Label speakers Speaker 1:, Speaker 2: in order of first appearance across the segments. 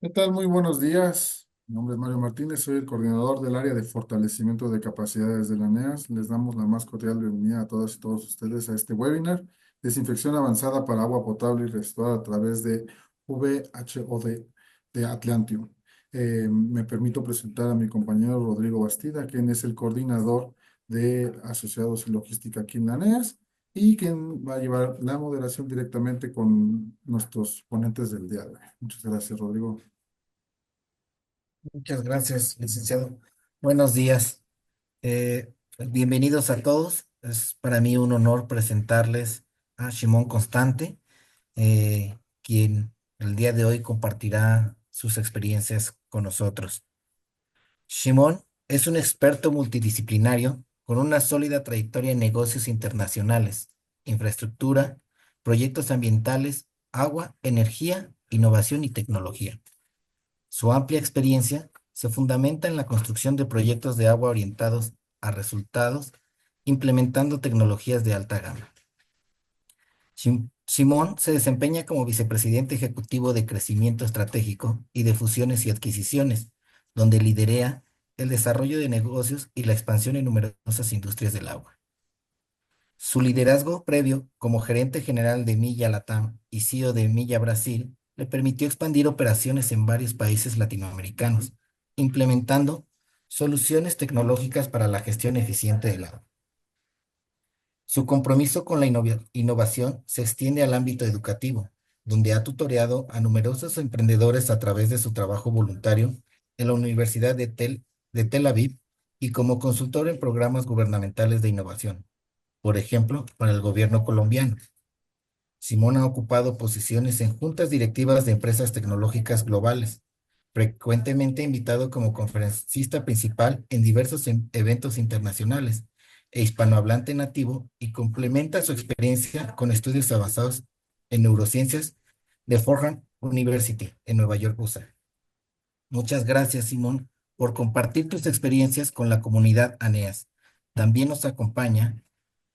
Speaker 1: ¿Qué tal? Muy buenos días. Mi nombre es Mario Martínez, soy el coordinador del área de fortalecimiento de capacidades de la NEAS. Les damos la más cordial bienvenida a todas y todos ustedes a este webinar, Desinfección avanzada para agua potable y restaurar a través de VHOD de Atlantium. Me permito presentar a mi compañero Rodrigo Bastida, quien es el coordinador de asociados y logística aquí en la NEAS y quien va a llevar la moderación directamente con nuestros ponentes del día de hoy. Muchas gracias, Rodrigo.
Speaker 2: Muchas gracias, licenciado. Buenos días. Bienvenidos a todos. Es para mí un honor presentarles a Shimon Constante, quien el día de hoy compartirá sus experiencias con nosotros. Shimon es un experto multidisciplinario con una sólida trayectoria en negocios internacionales, infraestructura, proyectos ambientales, agua, energía, innovación y tecnología. Su amplia experiencia se fundamenta en la construcción de proyectos de agua orientados a resultados, implementando tecnologías de alta gama. Simón se desempeña como vicepresidente ejecutivo de crecimiento estratégico y de fusiones y adquisiciones, donde liderea el desarrollo de negocios y la expansión en numerosas industrias del agua. Su liderazgo previo como gerente general de Milla Latam y CEO de Milla Brasil le permitió expandir operaciones en varios países latinoamericanos, implementando soluciones tecnológicas para la gestión eficiente del agua. Su compromiso con la innovación se extiende al ámbito educativo, donde ha tutoreado a numerosos emprendedores a través de su trabajo voluntario en la Universidad de Tel Aviv y como consultor en programas gubernamentales de innovación, por ejemplo, para el gobierno colombiano. Simón ha ocupado posiciones en juntas directivas de empresas tecnológicas globales, frecuentemente invitado como conferencista principal en diversos eventos internacionales e hispanohablante nativo y complementa su experiencia con estudios avanzados en neurociencias de Fordham University en Nueva York, USA. Muchas gracias, Simón, por compartir tus experiencias con la comunidad ANEAS. También nos acompaña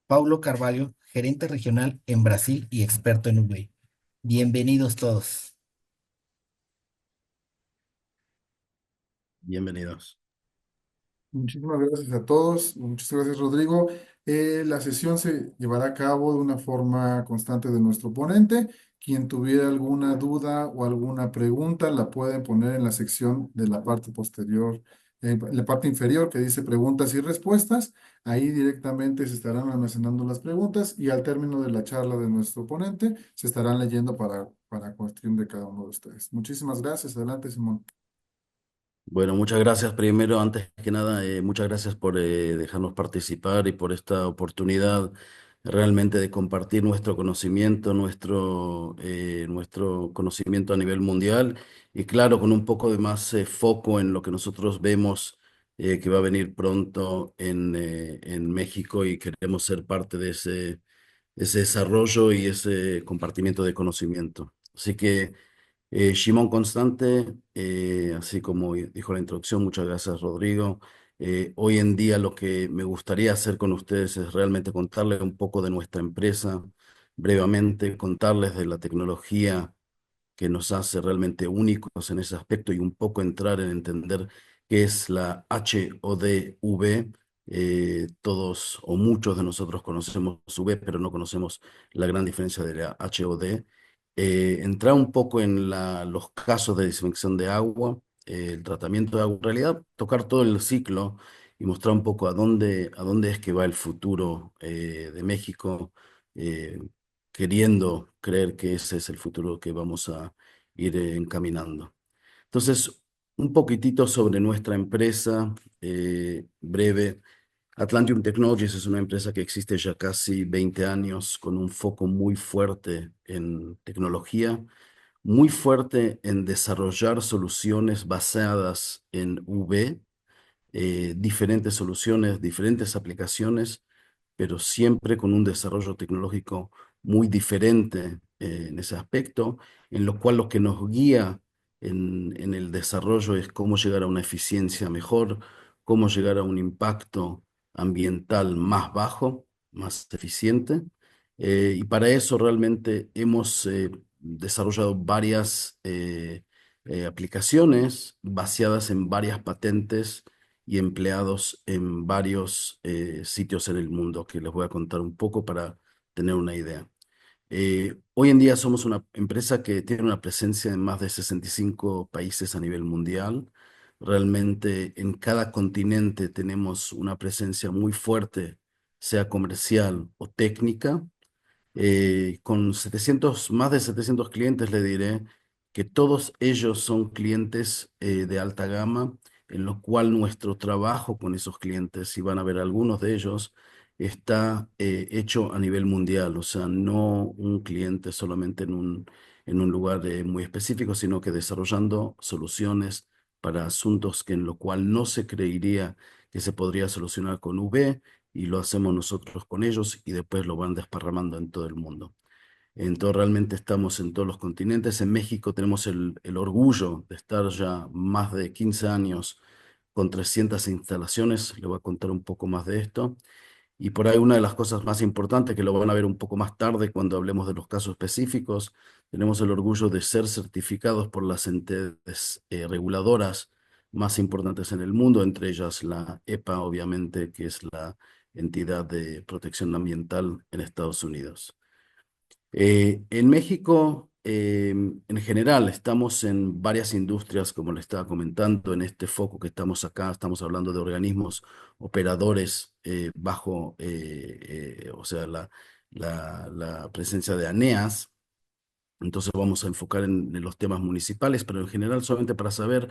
Speaker 2: Paulo Carvalho, gerente regional en Brasil y experto en UV. Bienvenidos todos.
Speaker 3: Bienvenidos.
Speaker 1: Muchísimas gracias a todos. Muchas gracias, Rodrigo. La sesión se llevará a cabo de una forma constante de nuestro ponente. Quien tuviera alguna duda o alguna pregunta la pueden poner en la sección de la parte posterior, la parte inferior que dice preguntas y respuestas. Ahí directamente se estarán almacenando las preguntas y al término de la charla de nuestro ponente se estarán leyendo para cuestión de cada uno de ustedes. Muchísimas gracias. Adelante, Simón.
Speaker 3: Bueno, muchas gracias primero, antes que nada, muchas gracias por dejarnos participar y por esta oportunidad realmente de compartir nuestro conocimiento, nuestro conocimiento a nivel mundial y claro, con un poco de más foco en lo que nosotros vemos que va a venir pronto en México y queremos ser parte de ese desarrollo y ese compartimiento de conocimiento. Así que... Shimon Constante, así como dijo la introducción, muchas gracias Rodrigo. Hoy en día lo que me gustaría hacer con ustedes es realmente contarles un poco de nuestra empresa, brevemente contarles de la tecnología que nos hace realmente únicos en ese aspecto y un poco entrar en entender qué es la HODV. Todos o muchos de nosotros conocemos V, pero no conocemos la gran diferencia de la HOD. Entrar un poco en los casos de desinfección de agua, el tratamiento de agua, en realidad tocar todo el ciclo y mostrar un poco a dónde es que va el futuro de México. eh, Queriendo creer que ese es el futuro que vamos a ir encaminando. Entonces, un poquitito sobre nuestra empresa, breve. Atlantium Technologies es una empresa que existe ya casi 20 años con un foco muy fuerte en tecnología, muy fuerte en desarrollar soluciones basadas en V, diferentes soluciones, diferentes aplicaciones, pero siempre con un desarrollo tecnológico muy diferente en ese aspecto, en lo cual lo que nos guía en el desarrollo es cómo llegar a una eficiencia mejor, cómo llegar a un impacto ambiental más bajo, más eficiente. Y para eso realmente hemos desarrollado varias aplicaciones basadas en varias patentes y empleados en varios sitios en el mundo, que les voy a contar un poco para tener una idea. Hoy en día somos una empresa que tiene una presencia en más de 65 países a nivel mundial. Realmente en cada continente tenemos una presencia muy fuerte, sea comercial o técnica. Con 700, más de 700 clientes, le diré que todos ellos son clientes de alta gama, en lo cual nuestro trabajo con esos clientes, y van a ver algunos de ellos, está hecho a nivel mundial, o sea, no un cliente solamente en un lugar muy específico, sino que desarrollando soluciones para asuntos que en lo cual no se creería que se podría solucionar con V, y lo hacemos nosotros con ellos y después lo van desparramando en todo el mundo. Entonces realmente estamos en todos los continentes. En México tenemos el orgullo de estar ya más de 15 años con 300 instalaciones. Le voy a contar un poco más de esto. Y por ahí una de las cosas más importantes, que lo van a ver un poco más tarde cuando hablemos de los casos específicos, tenemos el orgullo de ser certificados por las entidades reguladoras más importantes en el mundo, entre ellas la EPA, obviamente, que es la entidad de protección ambiental en Estados Unidos. En México, en general, estamos en varias industrias, como le estaba comentando, en este foco que estamos acá, estamos hablando de organismos operadores bajo, o sea, la presencia de ANEAS. Entonces vamos a enfocar en los temas municipales, pero en general, solamente para saber,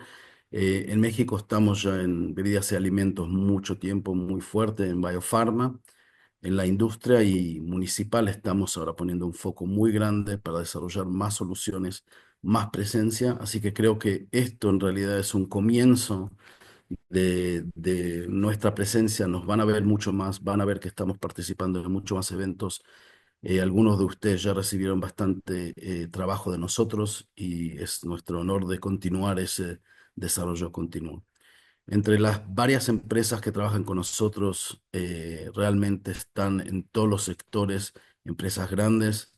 Speaker 3: en México estamos ya en bebidas y alimentos mucho tiempo, muy fuerte, en biofarma. En la industria y municipal estamos ahora poniendo un foco muy grande para desarrollar más soluciones, más presencia, así que creo que esto en realidad es un comienzo de nuestra presencia. Nos van a ver mucho más, van a ver que estamos participando en muchos más eventos. Algunos de ustedes ya recibieron bastante trabajo de nosotros y es nuestro honor de continuar ese desarrollo continuo. Entre las varias empresas que trabajan con nosotros, realmente están en todos los sectores, empresas grandes.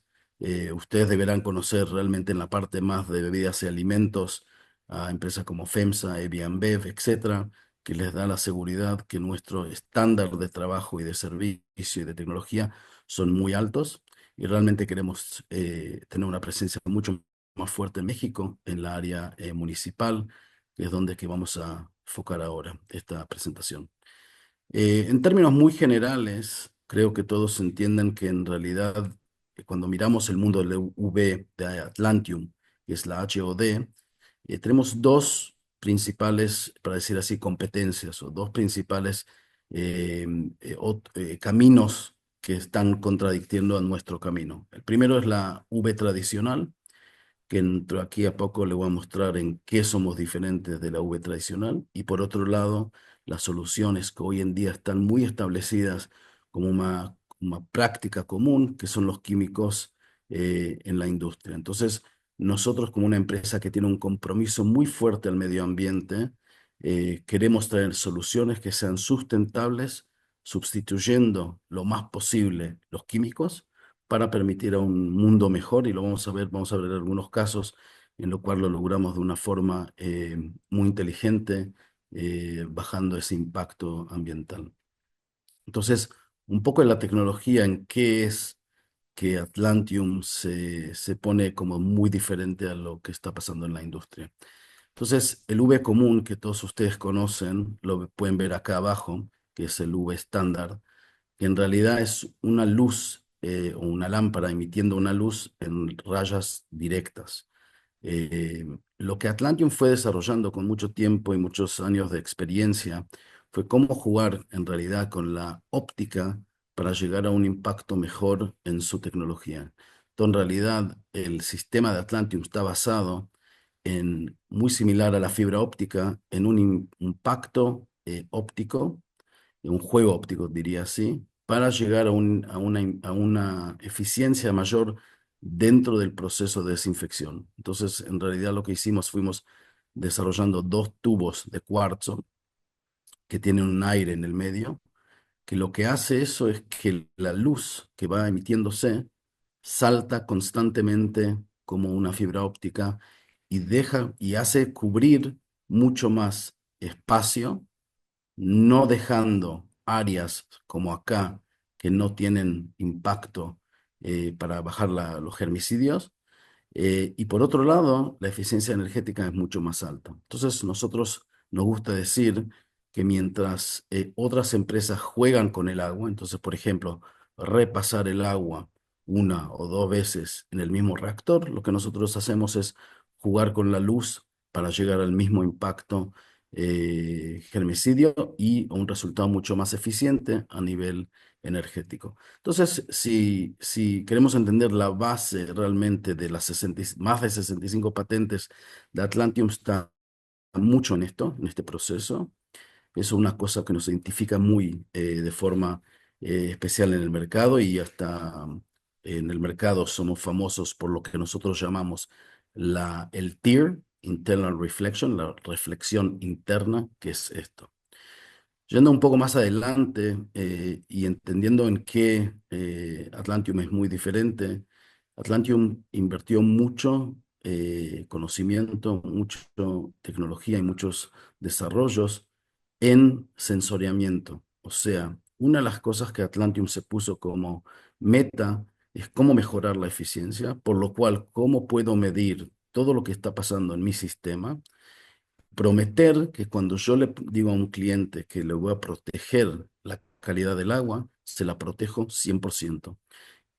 Speaker 3: Ustedes deberán conocer realmente en la parte más de bebidas y alimentos a empresas como FEMSA, Evian Bev, etcétera, que les da la seguridad que nuestro estándar de trabajo y de servicio y de tecnología son muy altos, y realmente queremos tener una presencia mucho más fuerte en México, en la área municipal, que es donde que vamos a enfocar ahora esta presentación. En términos muy generales, creo que todos entienden que en realidad, cuando miramos el mundo del UV de Atlantium, que es la HOD, tenemos dos principales, para decir así, competencias, o dos principales eh, caminos que están contradictiendo a nuestro camino. El primero es la V tradicional, que dentro aquí a poco le voy a mostrar en qué somos diferentes de la V tradicional, y por otro lado, las soluciones que hoy en día están muy establecidas como una práctica común, que son los químicos en la industria. Entonces, nosotros, como una empresa que tiene un compromiso muy fuerte al medio ambiente, queremos traer soluciones que sean sustentables, sustituyendo lo más posible los químicos para permitir a un mundo mejor, y lo vamos a ver algunos casos en lo cual lo logramos de una forma muy inteligente, bajando ese impacto ambiental. Entonces, un poco de la tecnología, en qué es que Atlantium se pone como muy diferente a lo que está pasando en la industria. Entonces, el V común que todos ustedes conocen, lo pueden ver acá abajo, que es el V estándar, que en realidad es una luz o una lámpara emitiendo una luz en rayas directas. Lo que Atlantium fue desarrollando con mucho tiempo y muchos años de experiencia fue cómo jugar en realidad con la óptica para llegar a un impacto mejor en su tecnología. Entonces, en realidad, el sistema de Atlantium está basado en, muy similar a la fibra óptica, en un impacto óptico, un juego óptico, diría así, para llegar a una eficiencia mayor dentro del proceso de desinfección. Entonces, en realidad lo que hicimos, fuimos desarrollando dos tubos de cuarzo que tienen un aire en el medio, que lo que hace eso es que la luz que va emitiéndose salta constantemente como una fibra óptica, y deja y hace cubrir mucho más espacio, no dejando áreas como acá que no tienen impacto para bajar los germicidios. Y por otro lado, la eficiencia energética es mucho más alta. Entonces, nosotros nos gusta decir que mientras otras empresas juegan con el agua, entonces, por ejemplo, repasar el agua una o dos veces en el mismo reactor, lo que nosotros hacemos es jugar con la luz para llegar al mismo impacto germicidio y a un resultado mucho más eficiente a nivel energético. Entonces, si queremos entender la base realmente de las más de 65 patentes de Atlantium, está mucho en esto, en este proceso. Es una cosa que nos identifica muy de forma especial en el mercado y hasta en el mercado somos famosos por lo que nosotros llamamos el TIR, Internal Reflection, la reflexión interna, que es esto. Yendo un poco más adelante y entendiendo en qué Atlantium es muy diferente, Atlantium invirtió mucho conocimiento, mucha tecnología y muchos desarrollos en sensoriamiento. O sea, una de las cosas que Atlantium se puso como meta es cómo mejorar la eficiencia, por lo cual, cómo puedo medir todo lo que está pasando en mi sistema, prometer que cuando yo le digo a un cliente que le voy a proteger la calidad del agua, se la protejo 100%.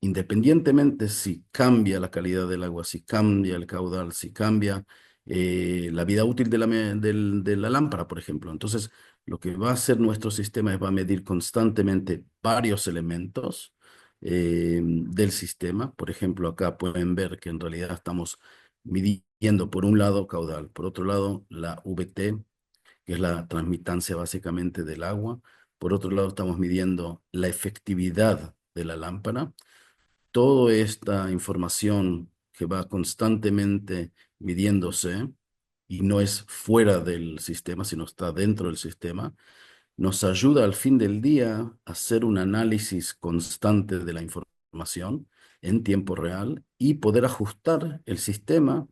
Speaker 3: Independientemente si cambia la calidad del agua, si cambia el caudal, si cambia la vida útil de la lámpara, por ejemplo. Entonces, lo que va a hacer nuestro sistema es va a medir constantemente varios elementos del sistema. Por ejemplo, acá pueden ver que en realidad estamos midiendo por un lado caudal, por otro lado la VT, que es la transmitancia básicamente del agua. Por otro lado, estamos midiendo la efectividad de la lámpara. Toda esta información que va constantemente midiéndose y no es fuera del sistema, sino está dentro del sistema, nos ayuda al fin del día a hacer un análisis constante de la información en tiempo real y poder ajustar el sistema.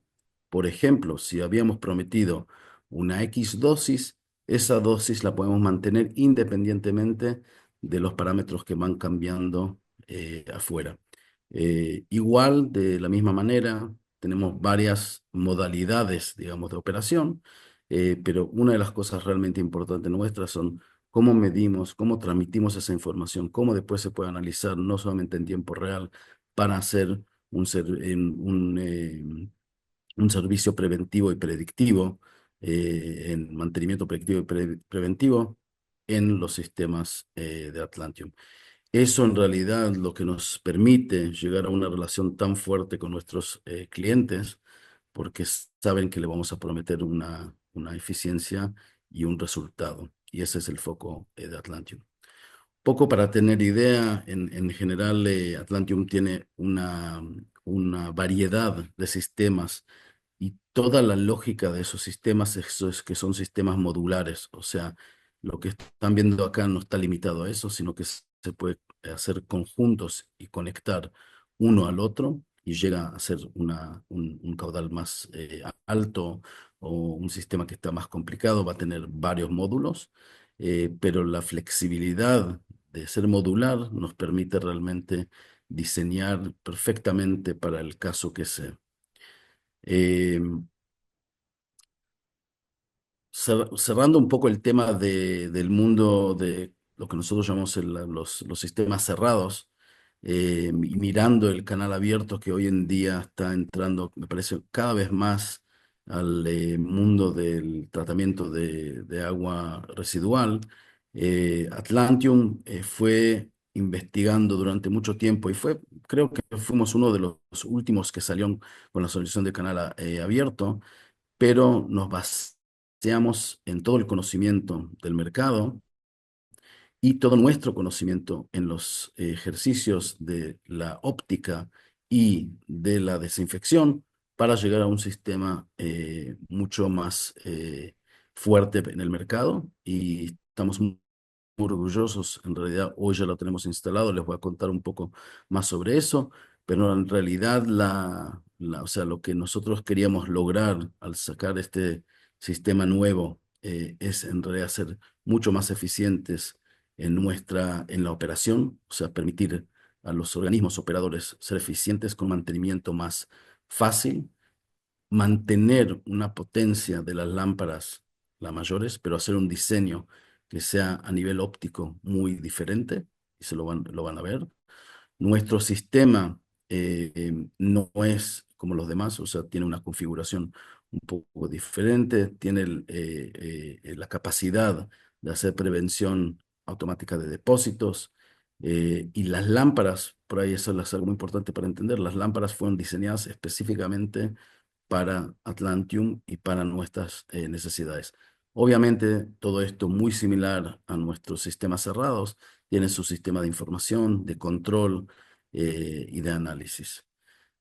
Speaker 3: Por ejemplo, si habíamos prometido una X dosis, esa dosis la podemos mantener independientemente de los parámetros que van cambiando afuera. Igual, de la misma manera, tenemos varias modalidades, digamos, de operación, pero una de las cosas realmente importantes nuestras son cómo medimos, cómo transmitimos esa información, cómo después se puede analizar no solamente en tiempo real para hacer un servicio preventivo y predictivo, en mantenimiento predictivo y preventivo en los sistemas de Atlantium. Eso en realidad lo que nos permite llegar a una relación tan fuerte con nuestros clientes, porque saben que le vamos a prometer una eficiencia y un resultado. Y ese es el foco de Atlantium. Poco para tener idea, en general Atlantium tiene una variedad de sistemas y toda la lógica de esos sistemas es que son sistemas modulares. O sea, lo que están viendo acá no está limitado a eso, sino que se puede hacer conjuntos y conectar uno al otro y llega a ser un caudal más alto o un sistema que está más complicado, va a tener varios módulos, pero la flexibilidad de ser modular nos permite realmente diseñar perfectamente para el caso que sea. Eh, Cerrando un poco el tema del mundo de lo que nosotros llamamos los sistemas cerrados, y mirando el canal abierto que hoy en día está entrando, me parece, cada vez más al mundo del tratamiento de agua residual. Atlantium fue investigando durante mucho tiempo y creo que fuimos uno de los últimos que salieron con la solución de canal abierto, pero nos basamos en todo el conocimiento del mercado y todo nuestro conocimiento en los ejercicios de la óptica y de la desinfección para llegar a un sistema mucho más fuerte en el mercado, y estamos muy orgullosos. En realidad, hoy ya lo tenemos instalado, les voy a contar un poco más sobre eso, pero en realidad o sea, lo que nosotros queríamos lograr al sacar este sistema nuevo es en realidad ser mucho más eficientes en la operación, o sea, permitir a los organismos operadores ser eficientes con mantenimiento más fácil, mantener una potencia de las lámparas, las mayores, pero hacer un diseño que sea a nivel óptico muy diferente, y lo van a ver. Nuestro sistema no es como los demás, o sea, tiene una configuración un poco diferente, tiene la capacidad de hacer prevención automática de depósitos, y las lámparas, por ahí eso es algo muy importante para entender, las lámparas fueron diseñadas específicamente para Atlantium y para nuestras necesidades. Obviamente, todo esto muy similar a nuestros sistemas cerrados, tiene su sistema de información, de control y de análisis.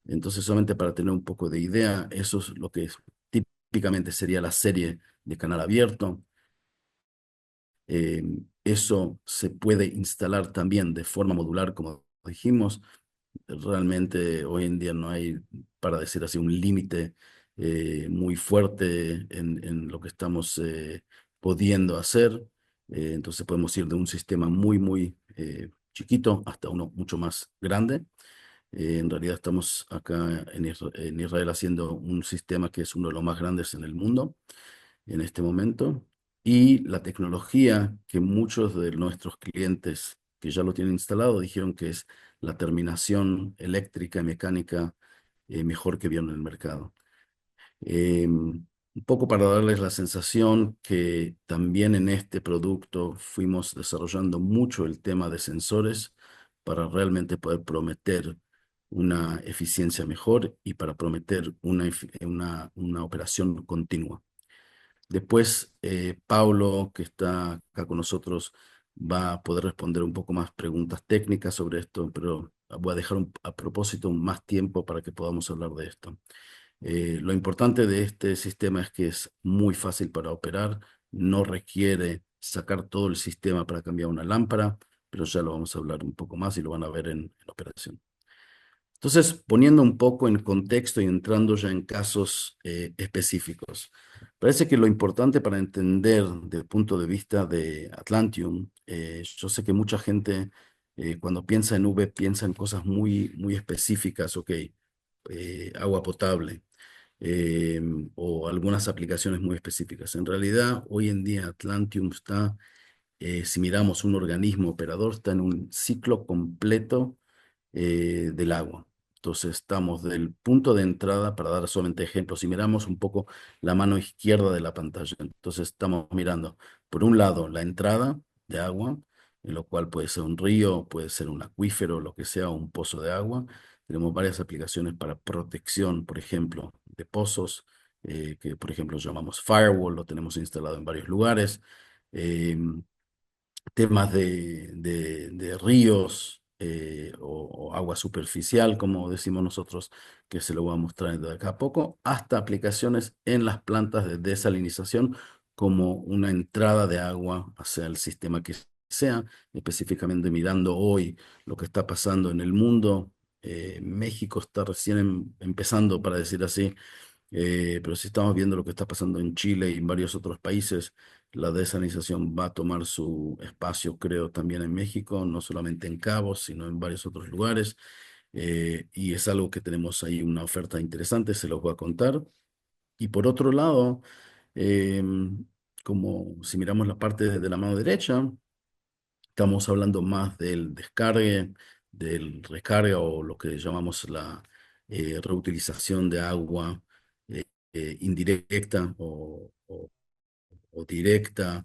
Speaker 3: Entonces, solamente para tener un poco de idea, eso es lo que típicamente sería la serie de canal abierto. Eh, Eso se puede instalar también de forma modular, como dijimos. Realmente hoy en día no hay, para decir así, un límite muy fuerte en lo que estamos pudiendo hacer. Entonces podemos ir de un sistema muy chiquito hasta uno mucho más grande. En realidad estamos acá en Israel haciendo un sistema que es uno de los más grandes en el mundo en este momento. Y la tecnología que muchos de nuestros clientes que ya lo tienen instalado dijeron que es la terminación eléctrica y mecánica mejor que vieron en el mercado. Un poco para darles la sensación que también en este producto fuimos desarrollando mucho el tema de sensores para realmente poder prometer una eficiencia mejor y para prometer una operación continua. Después, Paulo, que está acá con nosotros, va a poder responder un poco más preguntas técnicas sobre esto, pero voy a dejar a propósito más tiempo para que podamos hablar de esto. Lo importante de este sistema es que es muy fácil para operar, no requiere sacar todo el sistema para cambiar una lámpara, pero ya lo vamos a hablar un poco más y lo van a ver en operación. Entonces, poniendo un poco en contexto y entrando ya en casos específicos, parece que lo importante para entender desde el punto de vista de Atlantium, yo sé que mucha gente cuando piensa en V piensa en cosas muy específicas, ok, agua potable eh, o algunas aplicaciones muy específicas. En realidad, hoy en día Atlantium está, si miramos un organismo operador, está en un ciclo completo del agua. Entonces estamos del punto de entrada, para dar solamente ejemplos, si miramos un poco la mano izquierda de la pantalla, entonces estamos mirando, por un lado, la entrada de agua, en lo cual puede ser un río, puede ser un acuífero, lo que sea, un pozo de agua. Tenemos varias aplicaciones para protección, por ejemplo, de pozos, que por ejemplo llamamos firewall, lo tenemos instalado en varios lugares. Em, Temas de ríos o agua superficial, como decimos nosotros, que se lo voy a mostrar de acá a poco, hasta aplicaciones en las plantas de desalinización como una entrada de agua hacia el sistema que sea, específicamente mirando hoy lo que está pasando en el mundo. México está recién empezando, para decir así, pero si estamos viendo lo que está pasando en Chile y en varios otros países, la desalinización va a tomar su espacio, creo, también en México, no solamente en Cabos, sino en varios otros lugares. Y es algo que tenemos ahí una oferta interesante, se los voy a contar. Y por otro lado, como si miramos la parte de la mano derecha, estamos hablando más del descargue, del recarga o lo que llamamos la reutilización de agua indirecta o directa,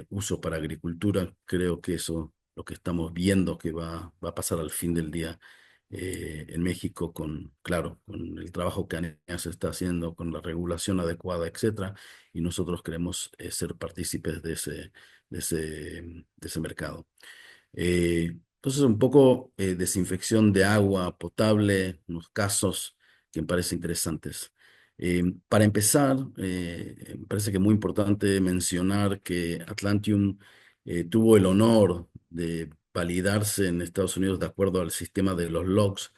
Speaker 3: uso para agricultura. Creo que eso lo que estamos viendo que va a pasar al fin del día en México con, claro, con el trabajo que ANEA se está haciendo, con la regulación adecuada, etcétera, y nosotros queremos ser partícipes de ese mercado. Entonces, un poco desinfección de agua potable, unos casos que me parecen interesantes. Para empezar, me parece que es muy importante mencionar que Atlantium tuvo el honor de validarse en Estados Unidos de acuerdo al sistema de los logs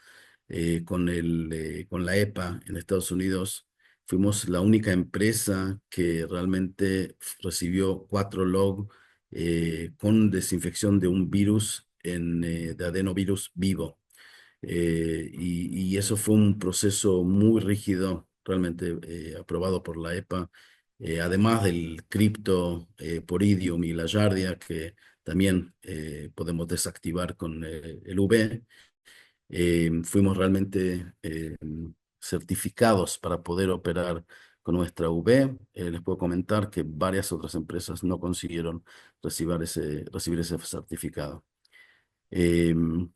Speaker 3: con la EPA en Estados Unidos. Fuimos la única empresa que realmente recibió 4 log con desinfección de un virus de adenovirus vivo. Y eso fue un proceso muy rígido, realmente aprobado por la EPA, además del cripto Poridium y la Yardia, que también podemos desactivar con el UV. Fuimos realmente certificados para poder operar con nuestra UV. Les puedo comentar que varias otras empresas no consiguieron recibir ese certificado. Em,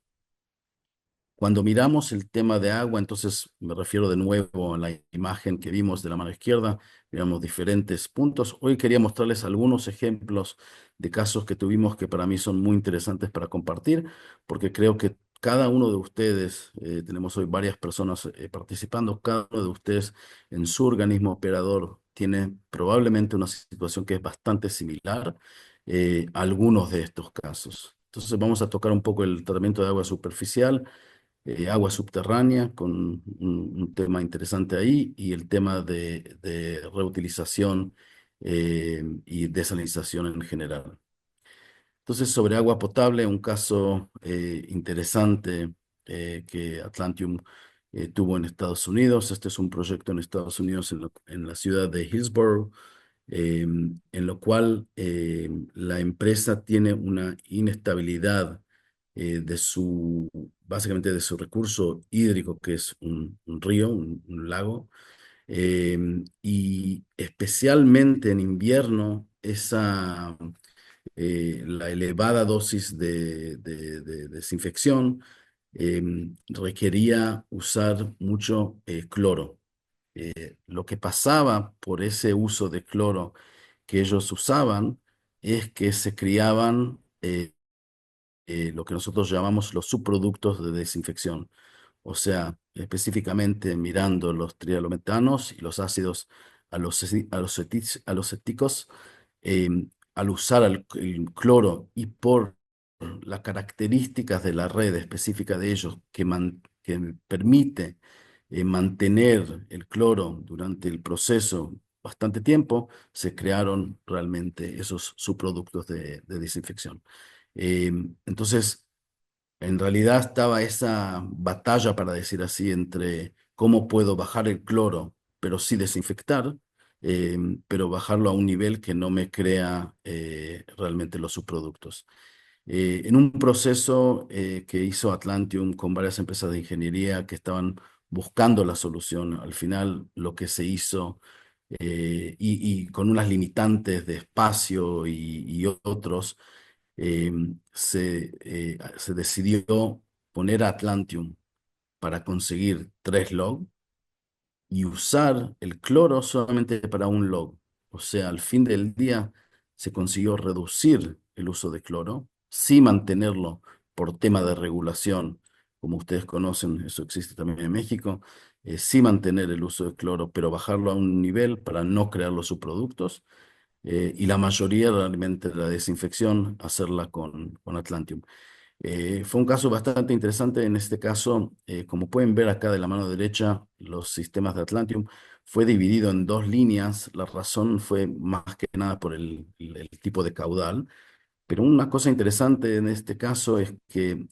Speaker 3: Cuando miramos el tema de agua, entonces me refiero de nuevo a la imagen que vimos de la mano izquierda, miramos diferentes puntos. Hoy quería mostrarles algunos ejemplos de casos que tuvimos que para mí son muy interesantes para compartir, porque creo que cada uno de ustedes, tenemos hoy varias personas participando, cada uno de ustedes en su organismo operador tiene probablemente una situación que es bastante similar a algunos de estos casos. Entonces vamos a tocar un poco el tratamiento de agua superficial, agua subterránea, con un tema interesante ahí, y el tema de reutilización y desalinización en general. Entonces, sobre agua potable, un caso interesante que Atlantium tuvo en Estados Unidos. Este es un proyecto en Estados Unidos, en la ciudad de Hillsborough, en lo cual la empresa tiene una inestabilidad básicamente de su recurso hídrico, que es un río, un lago, y especialmente en invierno, la elevada dosis de desinfección requería usar mucho cloro. Lo que pasaba por ese uso de cloro que ellos usaban es que se criaban lo que nosotros llamamos los subproductos de desinfección. O sea, específicamente mirando los trialometanos y los ácidos alocéticos, eh, al usar el cloro y por las características de la red específica de ellos que permite mantener el cloro durante el proceso bastante tiempo, se crearon realmente esos subproductos de desinfección. Entonces, en realidad estaba esa batalla, para decir así, entre cómo puedo bajar el cloro, pero sí desinfectar, pero bajarlo a un nivel que no me crea realmente los subproductos. En un proceso que hizo Atlantium con varias empresas de ingeniería que estaban buscando la solución, al final lo que se hizo, y con unas limitantes de espacio y otros, se decidió poner Atlantium para conseguir 3 log y usar el cloro solamente para un log. O sea, al fin del día se consiguió reducir el uso de cloro, sí mantenerlo por tema de regulación, como ustedes conocen, eso existe también en México, sí mantener el uso de cloro, pero bajarlo a un nivel para no crear los subproductos, y la mayoría realmente de la desinfección hacerla con Atlantium. Fue un caso bastante interesante. En este caso, como pueden ver acá de la mano derecha, los sistemas de Atlantium fue dividido en 2 líneas. La razón fue más que nada por el tipo de caudal. Pero una cosa interesante en este caso es que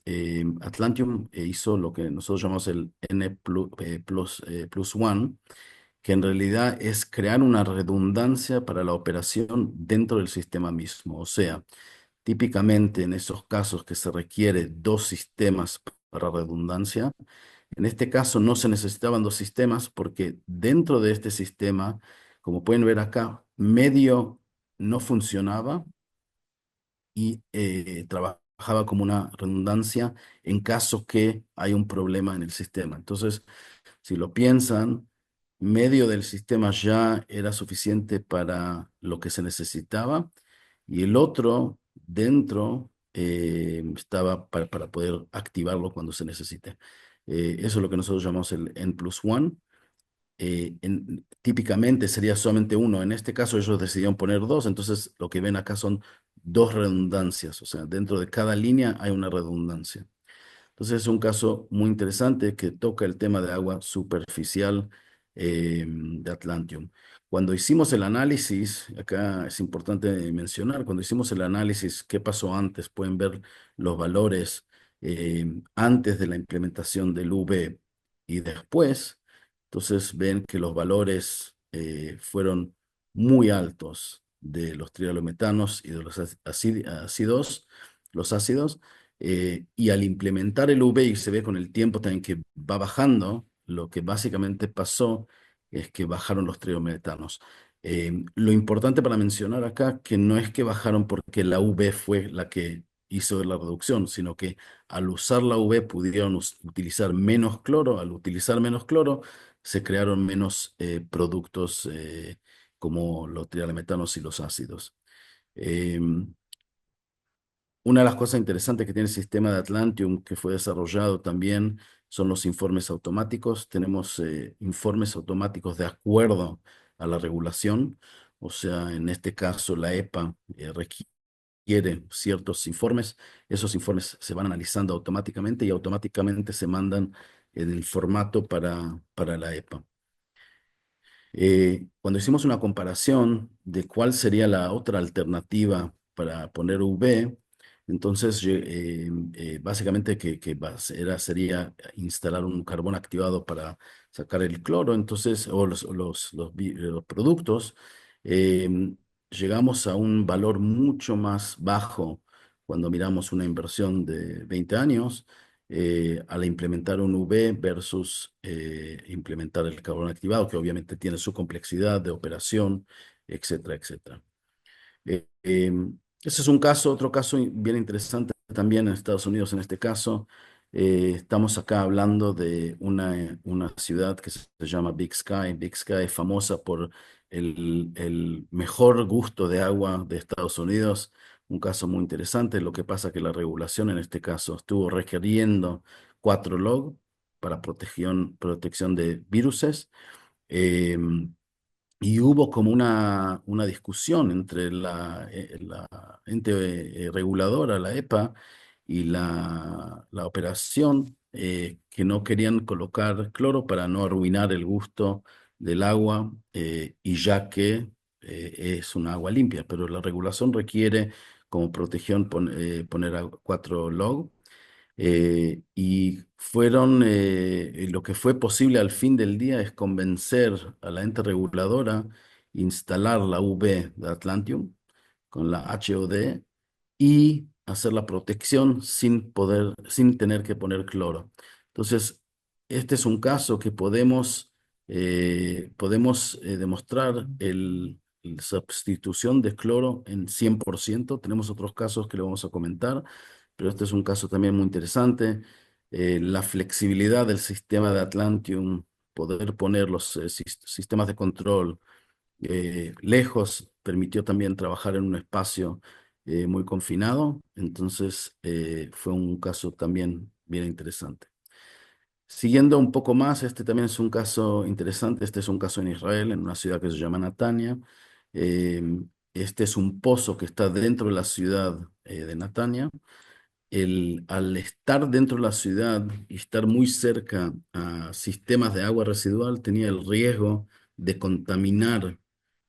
Speaker 3: Atlantium hizo lo que nosotros llamamos el plus one, que en realidad es crear una redundancia para la operación dentro del sistema mismo. O sea, típicamente en esos casos que se requiere 2 sistemas para redundancia, en este caso no se necesitaban 2 sistemas porque dentro de este sistema, como pueden ver acá, medio no funcionaba y trabajaba como una redundancia en caso que hay un problema en el sistema. Entonces, si lo piensan, medio del sistema ya era suficiente para lo que se necesitaba, y el otro dentro estaba para poder activarlo cuando se necesite. Eso es lo que nosotros llamamos el N+1. Típicamente sería solamente uno. En este caso ellos decidieron poner 2, entonces lo que ven acá son 2 redundancias. O sea, dentro de cada línea hay una redundancia. Entonces es un caso muy interesante que toca el tema de agua superficial de Atlantium. Cuando hicimos el análisis, acá es importante mencionar, cuando hicimos el análisis, ¿qué pasó antes? Pueden ver los valores antes de la implementación del UV y después. Entonces ven que los valores fueron muy altos de los trialometanos y de los ácidos, los ácidos, y al implementar el UV y se ve con el tiempo también que va bajando, lo que básicamente pasó es que bajaron los trialometanos. Lo importante para mencionar acá que no es que bajaron porque la UV fue la que hizo la reducción, sino que al usar la UV pudieron utilizar menos cloro. Al utilizar menos cloro se crearon menos productos como los trialometanos y los ácidos. Em, una de las cosas interesantes que tiene el sistema de Atlantium, que fue desarrollado también, son los informes automáticos. Tenemos informes automáticos de acuerdo a la regulación. O sea, en este caso, la EPA requiere ciertos informes. Esos informes se van analizando automáticamente y automáticamente se mandan en el formato para la EPA. Cuando hicimos una comparación de cuál sería la otra alternativa para poner UV, entonces básicamente sería instalar un carbón activado para sacar el cloro, entonces, o los productos, llegamos a un valor mucho más bajo cuando miramos una inversión de 20 años al implementar un UV versus implementar el carbón activado, que obviamente tiene su complejidad de operación, etcétera, etcétera. Ese es un caso, otro caso bien interesante también en Estados Unidos en este caso. Estamos acá hablando de una ciudad que se llama Big Sky. Big Sky es famosa por el mejor gusto de agua de Estados Unidos. Un caso muy interesante. Lo que pasa que la regulación en este caso estuvo requiriendo 4 log para protección de viruses. Em, y hubo como una discusión entre la ente reguladora, la EPA, y la operación, que no querían colocar cloro para no arruinar el gusto del agua, y ya que es un agua limpia, pero la regulación requiere como protección poner a 4 log. Lo que fue posible al fin del día es convencer a la ente reguladora, instalar la UV de Atlantium con la HOD y hacer la protección sin tener que poner cloro. Entonces, este es un caso que podemos demostrar la sustitución de cloro en 100%. Tenemos otros casos que le vamos a comentar, pero este es un caso también muy interesante. La flexibilidad del sistema de Atlantium, poder poner los sistemas de control lejos, permitió también trabajar en un espacio muy confinado. Entonces, fue un caso también bien interesante. Siguiendo un poco más, este también es un caso interesante. Este es un caso en Israel, en una ciudad que se llama Natania. Eh, este es un pozo que está dentro de la ciudad de Natania. Al estar dentro de la ciudad y estar muy cerca a sistemas de agua residual, tenía el riesgo de contaminar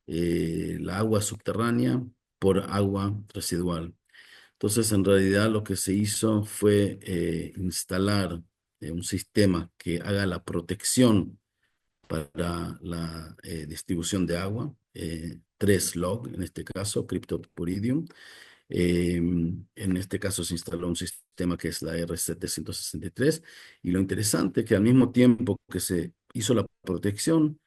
Speaker 3: la agua subterránea por agua residual. Entonces, en realidad lo que se hizo fue instalar un sistema que haga la protección para la distribución de agua, 3 log en este caso, Cryptoporidium. En este caso se instaló un sistema que es la R763, y lo interesante es que al mismo tiempo que se hizo la protección,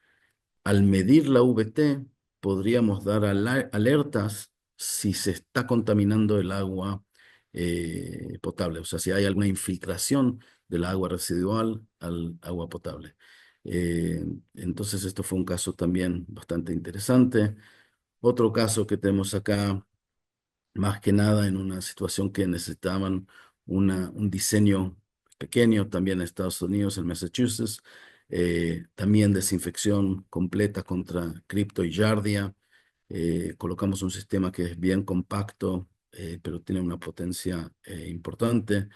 Speaker 3: al medir la VT, podríamos dar alertas si se está contaminando el agua potable, o sea, si hay alguna infiltración del agua residual al agua potable. Eh, entonces, esto fue un caso también bastante interesante. Otro caso que tenemos acá, más que nada en una situación que necesitaban un diseño pequeño, también en Estados Unidos, en Massachusetts, también desinfección completa contra cripto y giardia. Colocamos un sistema que es bien compacto, pero tiene una potencia importante.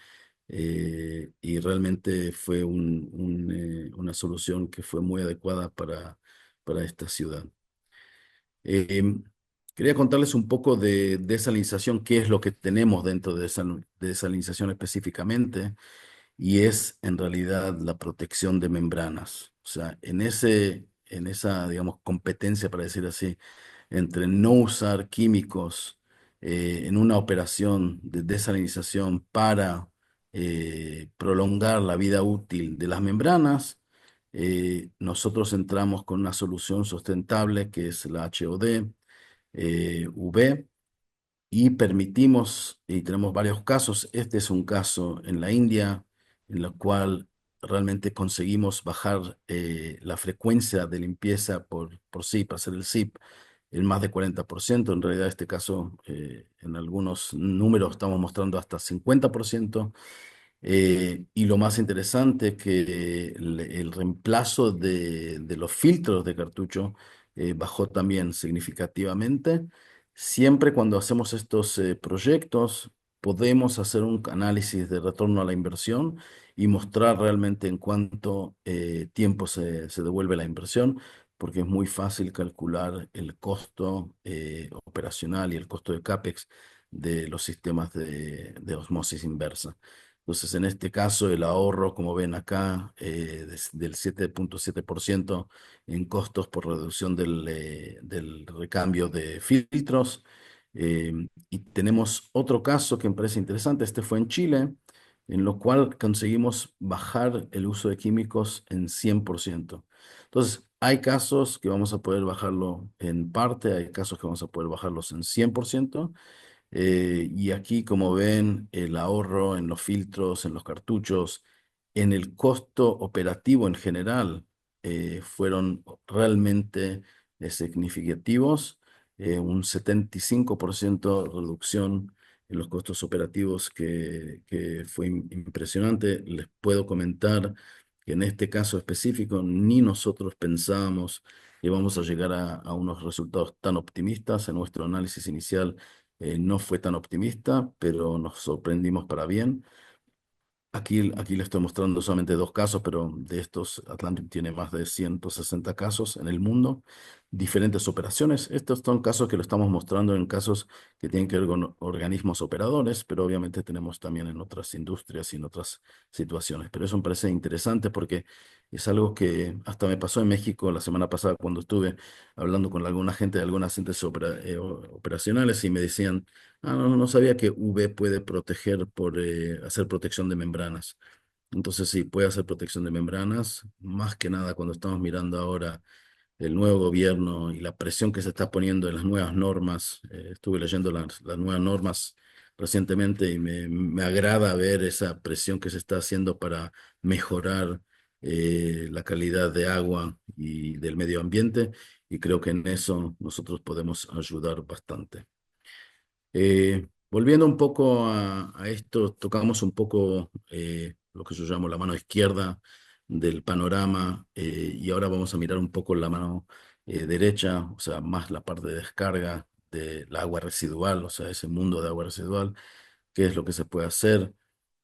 Speaker 3: y realmente fue una solución que fue muy adecuada para esta ciudad. Em, Quería contarles un poco de desalinización, qué es lo que tenemos dentro de desalinización específicamente, y es en realidad la protección de membranas. O sea, en esa, digamos, competencia, para decir así, entre no usar químicos en una operación de desalinización para prolongar la vida útil de las membranas, nosotros entramos con una solución sustentable que es la HOD, UV, y permitimos, y tenemos varios casos, este es un caso en la India, en el cual realmente conseguimos bajar la frecuencia de limpieza por SIP, hacer el SIP, en más de 40%. En realidad, este caso, en algunos números estamos mostrando hasta 50%. Y lo más interesante que el reemplazo de los filtros de cartucho bajó también significativamente. Siempre cuando hacemos estos proyectos, podemos hacer un análisis de retorno a la inversión y mostrar realmente en cuánto tiempo se devuelve la inversión, porque es muy fácil calcular el costo operacional y el costo de CAPEX de los sistemas de osmosis inversa. Entonces, en este caso, el ahorro, como ven acá, del 7,7% en costos por reducción del recambio de filtros. Y tenemos otro caso que me parece interesante, este fue en Chile, en lo cual conseguimos bajar el uso de químicos en 100%. Entonces, hay casos que vamos a poder bajarlo en parte, hay casos que vamos a poder bajarlos en 100%. Y aquí, como ven, el ahorro en los filtros, en los cartuchos, en el costo operativo en general, fueron realmente significativos. Un 75% reducción en los costos operativos que fue impresionante. Les puedo comentar que en este caso específico ni nosotros pensábamos que íbamos a llegar a unos resultados tan optimistas. En nuestro análisis inicial no fue tan optimista, pero nos sorprendimos para bien. Aquí le estoy mostrando solamente dos casos, pero de estos Atlantic tiene más de 160 casos en el mundo, diferentes operaciones. Estos son casos que lo estamos mostrando en casos que tienen que ver con organismos operadores, pero obviamente tenemos también en otras industrias y en otras situaciones. Pero eso me parece interesante porque es algo que hasta me pasó en México la semana pasada cuando estuve hablando con alguna gente de algunas entes operacionales y me decían: ah, no, no sabía que UV puede proteger por hacer protección de membranas. Entonces sí, puede hacer protección de membranas, más que nada cuando estamos mirando ahora el nuevo gobierno y la presión que se está poniendo en las nuevas normas. Estuve leyendo las nuevas normas recientemente y me agrada ver esa presión que se está haciendo para mejorar la calidad de agua y del medio ambiente, y creo que en eso nosotros podemos ayudar bastante. Volviendo un poco a esto, tocamos un poco lo que yo llamo la mano izquierda del panorama, y ahora vamos a mirar un poco la mano derecha, o sea, más la parte de descarga del agua residual, o sea, ese mundo de agua residual, qué es lo que se puede hacer.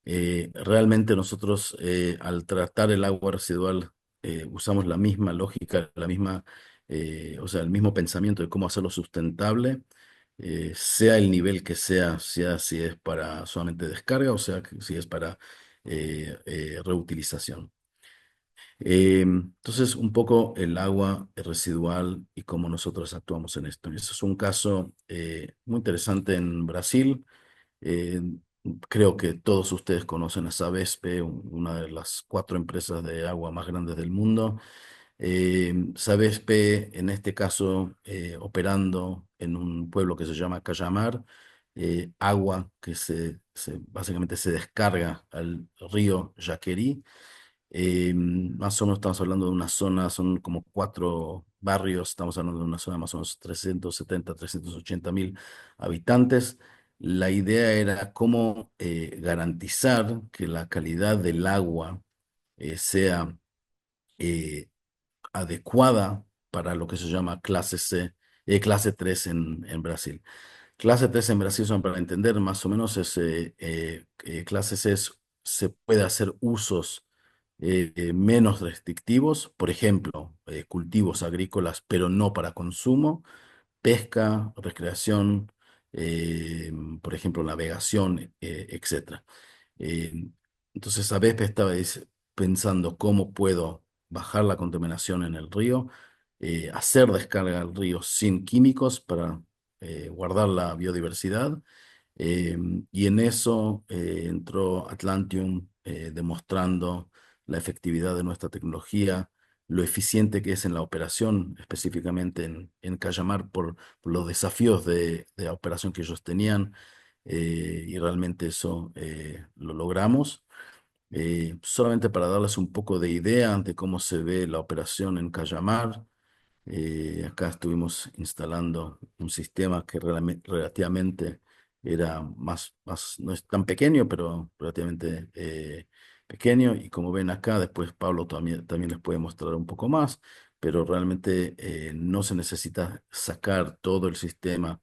Speaker 3: Realmente nosotros al tratar el agua residual usamos la misma lógica, o sea, el mismo pensamiento de cómo hacerlo sustentable, sea el nivel que sea si es para solamente descarga o sea si es para reutilización. Entonces, un poco el agua residual y cómo nosotros actuamos en esto. Eso es un caso muy interesante en Brasil. Eh, Creo que todos ustedes conocen a Sabespe, una de las 4 empresas de agua más grandes del mundo. Sabespe, en este caso, operando en un pueblo que se llama Cayamar, agua que básicamente se descarga al río Yaquerí. Más o menos estamos hablando de una zona, son como 4 barrios, estamos hablando de una zona de más o menos 370, 380.000 habitantes. La idea era cómo garantizar que la calidad del agua sea eh, adecuada para lo que se llama clase C, clase 3 en Brasil. Clase 3 en Brasil, son para entender más o menos, clase C es se puede hacer usos menos restrictivos, por ejemplo, cultivos agrícolas, pero no para consumo, pesca, recreación, eh, por ejemplo, navegación, etcétera. Eh, entonces, ABEP estaba pensando cómo puedo bajar la contaminación en el río, hacer descarga al río sin químicos para guardar la biodiversidad. Eh, y en eso entró Atlantium demostrando la efectividad de nuestra tecnología, lo eficiente que es en la operación, específicamente en Cayamar, por los desafíos de operación que ellos tenían, y realmente eso lo logramos. Solamente para darles un poco de idea de cómo se ve la operación en Cayamar. Acá estuvimos instalando un sistema que relativamente era no es tan pequeño, pero relativamente pequeño. Y como ven acá, después Pablo también les puede mostrar un poco más, pero realmente no se necesita sacar todo el sistema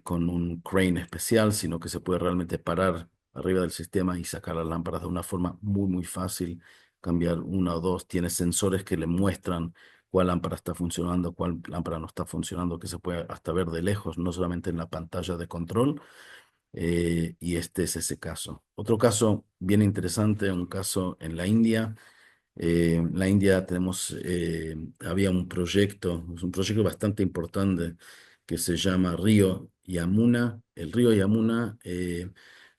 Speaker 3: con un crane especial, sino que se puede realmente parar arriba del sistema y sacar las lámparas de una forma muy fácil, cambiar una o dos. Tiene sensores que le muestran cuál lámpara está funcionando, cuál lámpara no está funcionando, que se puede hasta ver de lejos, no solamente en la pantalla de control. Y este es ese caso. Otro caso bien interesante, un caso en la India. En la India había un proyecto, es un proyecto bastante importante que se llama Río Yamuna. El río Yamuna,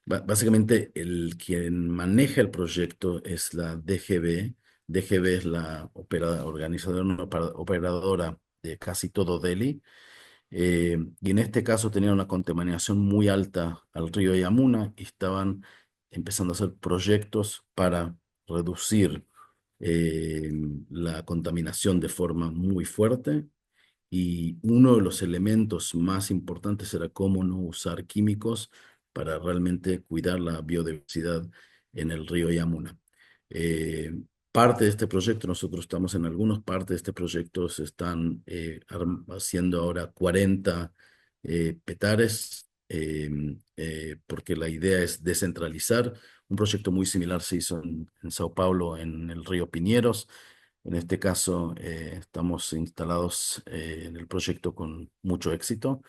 Speaker 3: básicamente quien maneja el proyecto es la DGB. DGB es la operadora de casi todo Delhi. Y en este caso tenían una contaminación muy alta al río Yamuna y estaban empezando a hacer proyectos para reducir eh, la contaminación de forma muy fuerte. Y uno de los elementos más importantes era cómo no usar químicos para realmente cuidar la biodiversidad en el río Yamuna. Eh, Parte de este proyecto, nosotros estamos en algunas partes de este proyecto, se están haciendo ahora 40 petares, porque la idea es descentralizar. Un proyecto muy similar se hizo en Sao Paulo, en el río Piñeros. En este caso, estamos instalados en el proyecto con mucho éxito,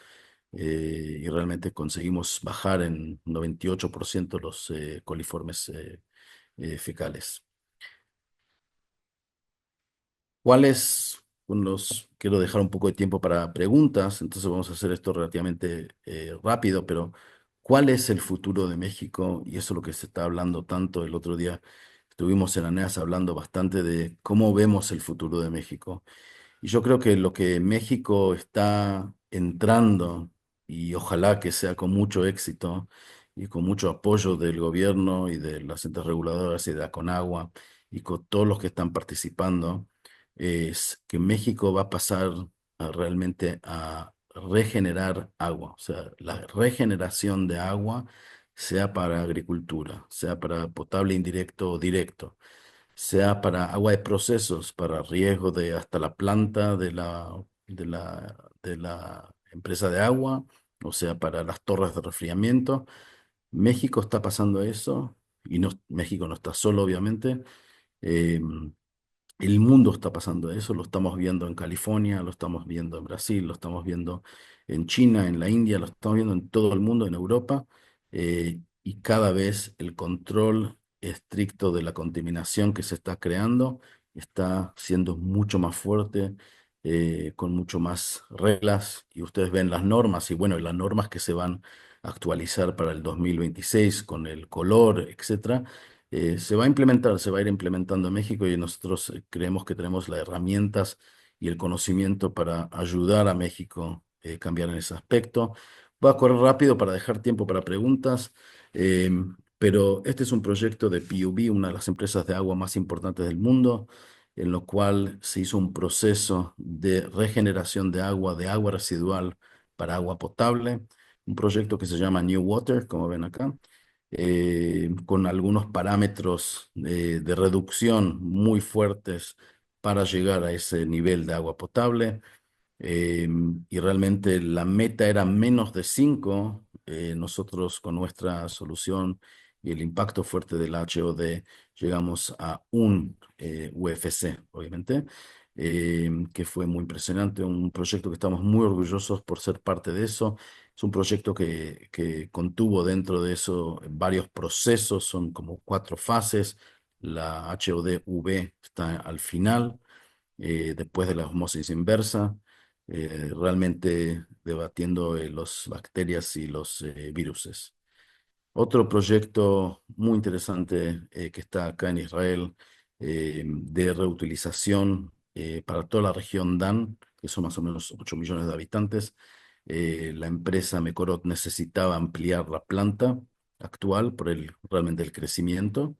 Speaker 3: y realmente conseguimos bajar en 98% los coliformes fecales. ¿Cuáles? Quiero dejar un poco de tiempo para preguntas, entonces vamos a hacer esto relativamente rápido, pero ¿cuál es el futuro de México? Y eso es lo que se está hablando tanto el otro día. Estuvimos en ANEAS hablando bastante de cómo vemos el futuro de México. Y yo creo que lo que México está entrando, y ojalá que sea con mucho éxito y con mucho apoyo del gobierno y de las entes reguladoras y de la Conagua y con todos los que están participando, es que México va a pasar realmente a regenerar agua. O sea, la regeneración de agua, sea para agricultura, sea para potable indirecto o directo, sea para agua de procesos, para riego de hasta la planta de la empresa de agua, o sea, para las torres de resfriamiento. México está pasando eso, y no, México no está solo, obviamente. Eh, el mundo está pasando eso, lo estamos viendo en California, lo estamos viendo en Brasil, lo estamos viendo en China, en la India, lo estamos viendo en todo el mundo, en Europa, y cada vez el control estricto de la contaminación que se está creando está siendo mucho más fuerte, con mucho más reglas, y ustedes ven las normas, y bueno, las normas que se van a actualizar para el 2026 con el color, etcétera. Se va a implementar, se va a ir implementando en México, y nosotros creemos que tenemos las herramientas y el conocimiento para ayudar a México a cambiar en ese aspecto. Voy a correr rápido para dejar tiempo para preguntas, eh, pero este es un proyecto de PUB, una de las empresas de agua más importantes del mundo, en lo cual se hizo un proceso de regeneración de agua residual para agua potable, un proyecto que se llama New Water, como ven acá, con algunos parámetros de reducción muy fuertes para llegar a ese nivel de agua potable. eh, y realmente la meta era menos de 5. Nosotros con nuestra solución y el impacto fuerte del HOD, llegamos a un UFC, obviamente, que fue muy impresionante, un proyecto que estamos muy orgullosos por ser parte de eso. Es un proyecto que contuvo dentro de eso varios procesos, son como 4 fases. La HOD-V está al final, después de la osmosis inversa, realmente debatiendo las bacterias y los viruses. Otro proyecto muy interesante que está acá en Israel, de reutilización para toda la región DAN, que son más o menos 8 millones de habitantes. La empresa Mekorot necesitaba ampliar la planta actual por realmente el crecimiento.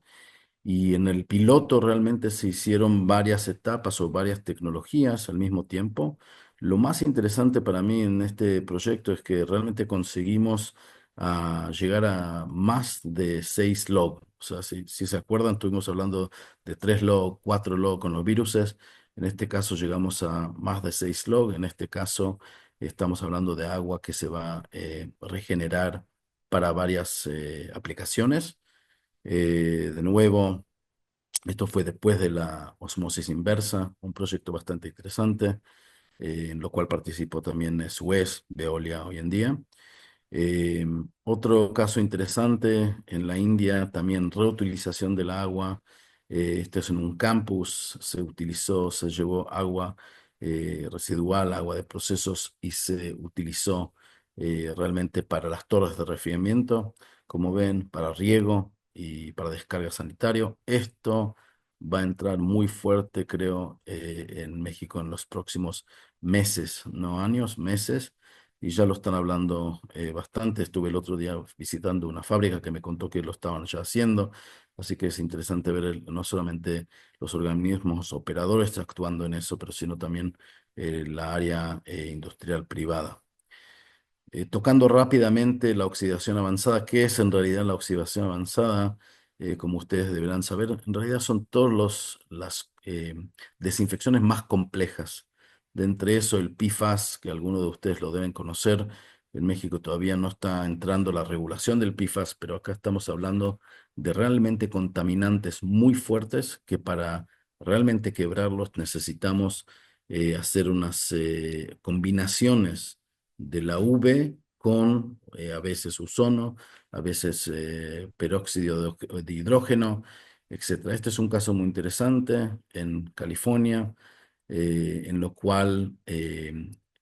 Speaker 3: Y en el piloto realmente se hicieron varias etapas o varias tecnologías al mismo tiempo. Lo más interesante para mí en este proyecto es que realmente conseguimos llegar a más de 6 log. O sea, si se acuerdan, estuvimos hablando de 3 log, 4 log con los viruses. En este caso llegamos a más de 6 log. En este caso estamos hablando de agua que se va a regenerar para varias aplicaciones. De nuevo, esto fue después de la osmosis inversa, un proyecto bastante interesante, en lo cual participó también Suez, Veolia hoy en día. Eh, Otro caso interesante en la India, también reutilización del agua. Esto es en un campus, se llevó agua residual, agua de procesos y se utilizó realmente para las torres de refrigeramiento, como ven, para riego y para descarga sanitario. Esto va a entrar muy fuerte, creo, en México en los próximos meses, no años, meses, y ya lo están hablando bastante. Estuve el otro día visitando una fábrica que me contó que lo estaban ya haciendo, así que es interesante ver no solamente los organismos operadores actuando en eso, pero sino también la área industrial privada. Tocando rápidamente la oxidación avanzada, ¿qué es en realidad la oxidación avanzada? Como ustedes deberán saber, en realidad son todas las desinfecciones más complejas. De entre eso, el PFAS, que algunos de ustedes lo deben conocer. En México todavía no está entrando la regulación del PFAS, pero acá estamos hablando de realmente contaminantes muy fuertes que para realmente quebrarlos necesitamos hacer unas combinaciones de la UV con a veces ozono, a veces peróxido de hidrógeno, etcétera. Este es un caso muy interesante en California, en lo cual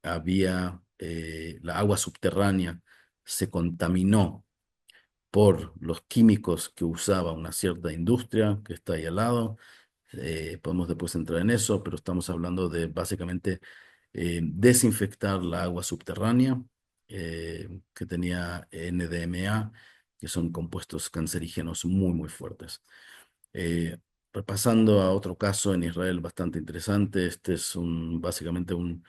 Speaker 3: había la agua subterránea se contaminó por los químicos que usaba una cierta industria que está ahí al lado. Podemos después entrar en eso, pero estamos hablando de básicamente desinfectar la agua subterránea que tenía NDMA, que son compuestos cancerígenos muy, muy fuertes. Eh, Repasando a otro caso en Israel bastante interesante, este es básicamente un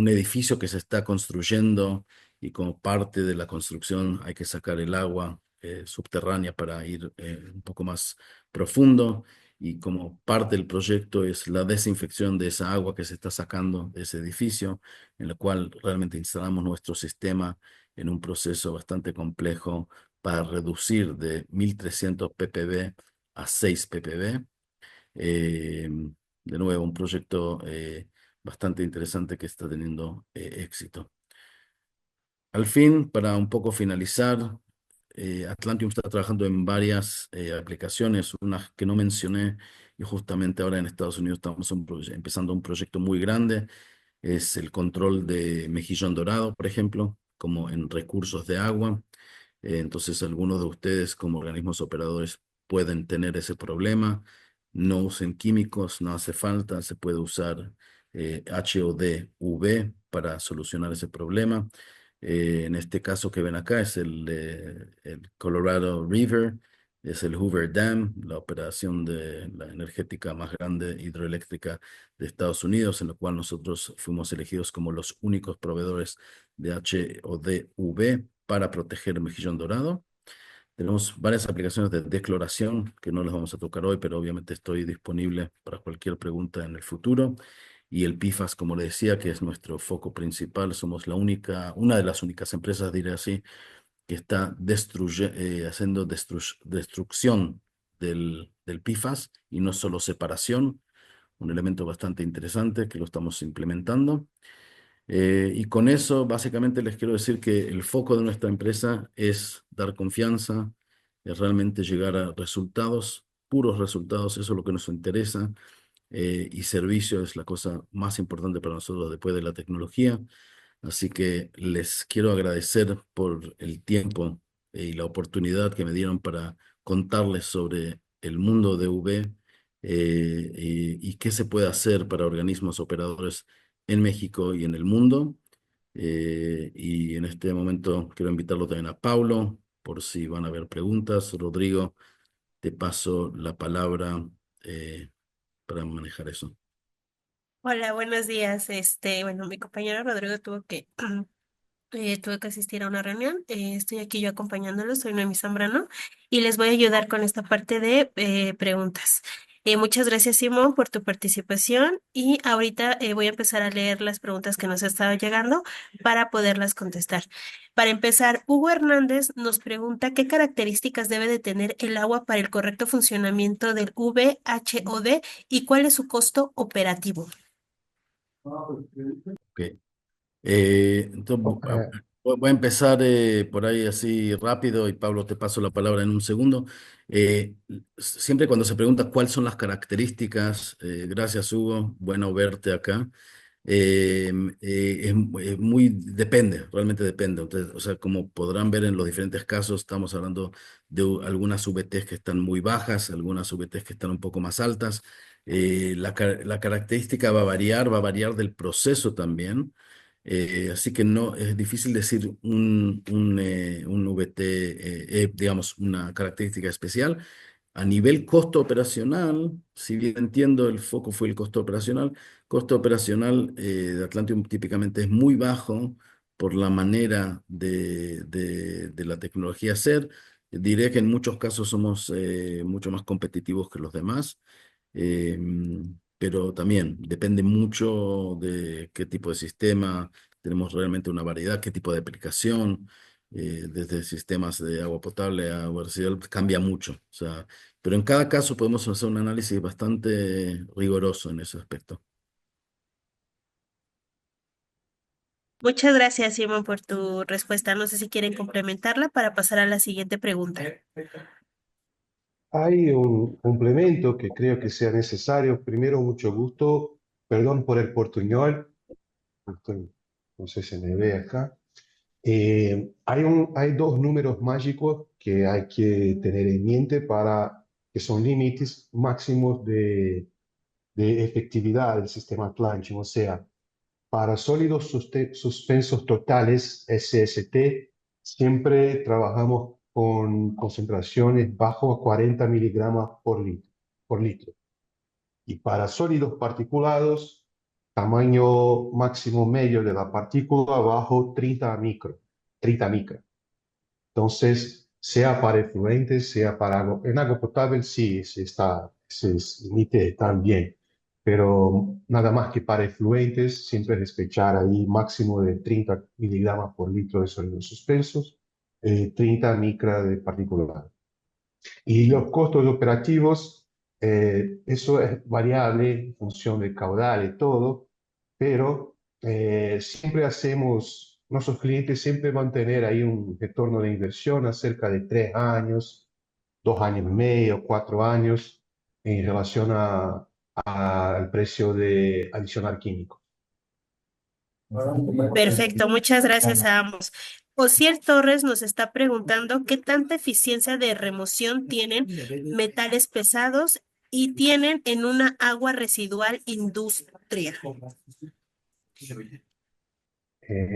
Speaker 3: edificio que se está construyendo y como parte de la construcción hay que sacar el agua subterránea para ir un poco más profundo, y como parte del proyecto es la desinfección de esa agua que se está sacando de ese edificio, en la cual realmente instalamos nuestro sistema en un proceso bastante complejo para reducir de 1300 ppb a 6 ppb. Eh, de nuevo, un proyecto bastante interesante que está teniendo éxito. Al fin, para un poco finalizar, Atlantium está trabajando en varias aplicaciones, unas que no mencioné, y justamente ahora en Estados Unidos estamos empezando un proyecto muy grande. Es el control de mejillón dorado, por ejemplo, como en recursos de agua. Entonces, algunos de ustedes como organismos operadores pueden tener ese problema. No usen químicos, no hace falta, se puede usar HOD-UV para solucionar ese problema. En este caso que ven acá es el Colorado River, es el Hoover Dam, la operación de la energética más grande hidroeléctrica de Estados Unidos, en la cual nosotros fuimos elegidos como los únicos proveedores de HOD-UV para proteger el mejillón dorado. Tenemos varias aplicaciones de decloración que no las vamos a tocar hoy, pero obviamente estoy disponible para cualquier pregunta en el futuro. Y el PFAS, como le decía, que es nuestro foco principal, somos una de las únicas empresas, diré así, que está haciendo destrucción del PFAS y no solo separación, un elemento bastante interesante que lo estamos implementando. Y con eso, básicamente, les quiero decir que el foco de nuestra empresa es dar confianza, es realmente llegar a resultados, puros resultados, eso es lo que nos interesa, y servicio es la cosa más importante para nosotros después de la tecnología. Así que les quiero agradecer por el tiempo y la oportunidad que me dieron para contarles sobre el mundo de UV, y qué se puede hacer para organismos operadores en México y en el mundo. Y en este momento quiero invitarlo también a Paulo por si van a haber preguntas. Rodrigo, te paso la palabra para manejar eso.
Speaker 4: Hola, buenos días. Bueno, mi compañero Rodrigo tuve que asistir a una reunión. Estoy aquí yo acompañándolo, soy Noemí Zambrano y les voy a ayudar con esta parte de preguntas. Muchas gracias, Simón, por tu participación y ahorita voy a empezar a leer las preguntas que nos están llegando para poderlas contestar. Para empezar, Hugo Hernández nos pregunta qué características debe de tener el agua para el correcto funcionamiento del VHOD y cuál es su costo operativo.
Speaker 3: Ok. Entonces,
Speaker 5: Eh,
Speaker 3: voy a empezar por ahí así rápido y Pablo, te paso la palabra en un segundo. Siempre cuando se pregunta cuáles son las características, gracias Hugo, bueno verte acá. eh, es muy, depende, realmente depende. Entonces, o sea, como podrán ver en los diferentes casos, estamos hablando de algunas VTs que están muy bajas, algunas VTs que están un poco más altas. La característica va a variar del proceso también. Así que no es difícil decir un VT, digamos, una característica especial. A nivel costo operacional, si bien entiendo el foco fue el costo operacional de Atlantium típicamente es muy bajo por la manera de la tecnología ser. Diré que en muchos casos somos mucho más competitivos que los demás. Eh, pero también depende mucho de qué tipo de sistema, tenemos realmente una variedad, qué tipo de aplicación, desde sistemas de agua potable a agua residual, cambia mucho. O sea, pero en cada caso podemos hacer un análisis bastante riguroso en ese aspecto.
Speaker 4: Muchas gracias, Simón, por tu respuesta. No sé si quieren complementarla para pasar a la siguiente pregunta.
Speaker 5: Hay un complemento que creo que sea necesario. Primero, mucho gusto. Perdón por el portuñol. No sé si me ve acá. Hay dos números mágicos que hay que tener en mente que son límites máximos de efectividad del sistema Atlassian. O sea, para sólidos suspensos totales, SST, siempre trabajamos con concentraciones bajo a 40 miligramos por litro. Y para sólidos particulados, tamaño máximo medio de la partícula bajo 30 micro. Entonces, sea para efluentes, sea para agua, en agua potable, sí, ese límite está bien, pero nada más que para efluentes, siempre despechar ahí máximo de 30 miligramos por litro de sólidos suspensos, 30 micra de partícula. Y los costos operativos, eso es variable en función del caudal y todo, pero siempre nuestros clientes siempre van a tener ahí un retorno de inversión a cerca de 3 años, 2 años y medio, 4 años en relación al precio de adicional químico.
Speaker 4: Perfecto, muchas gracias a ambos. Osiel Torres nos está preguntando qué tanta eficiencia de remoción tienen metales pesados y tienen en una agua residual industria.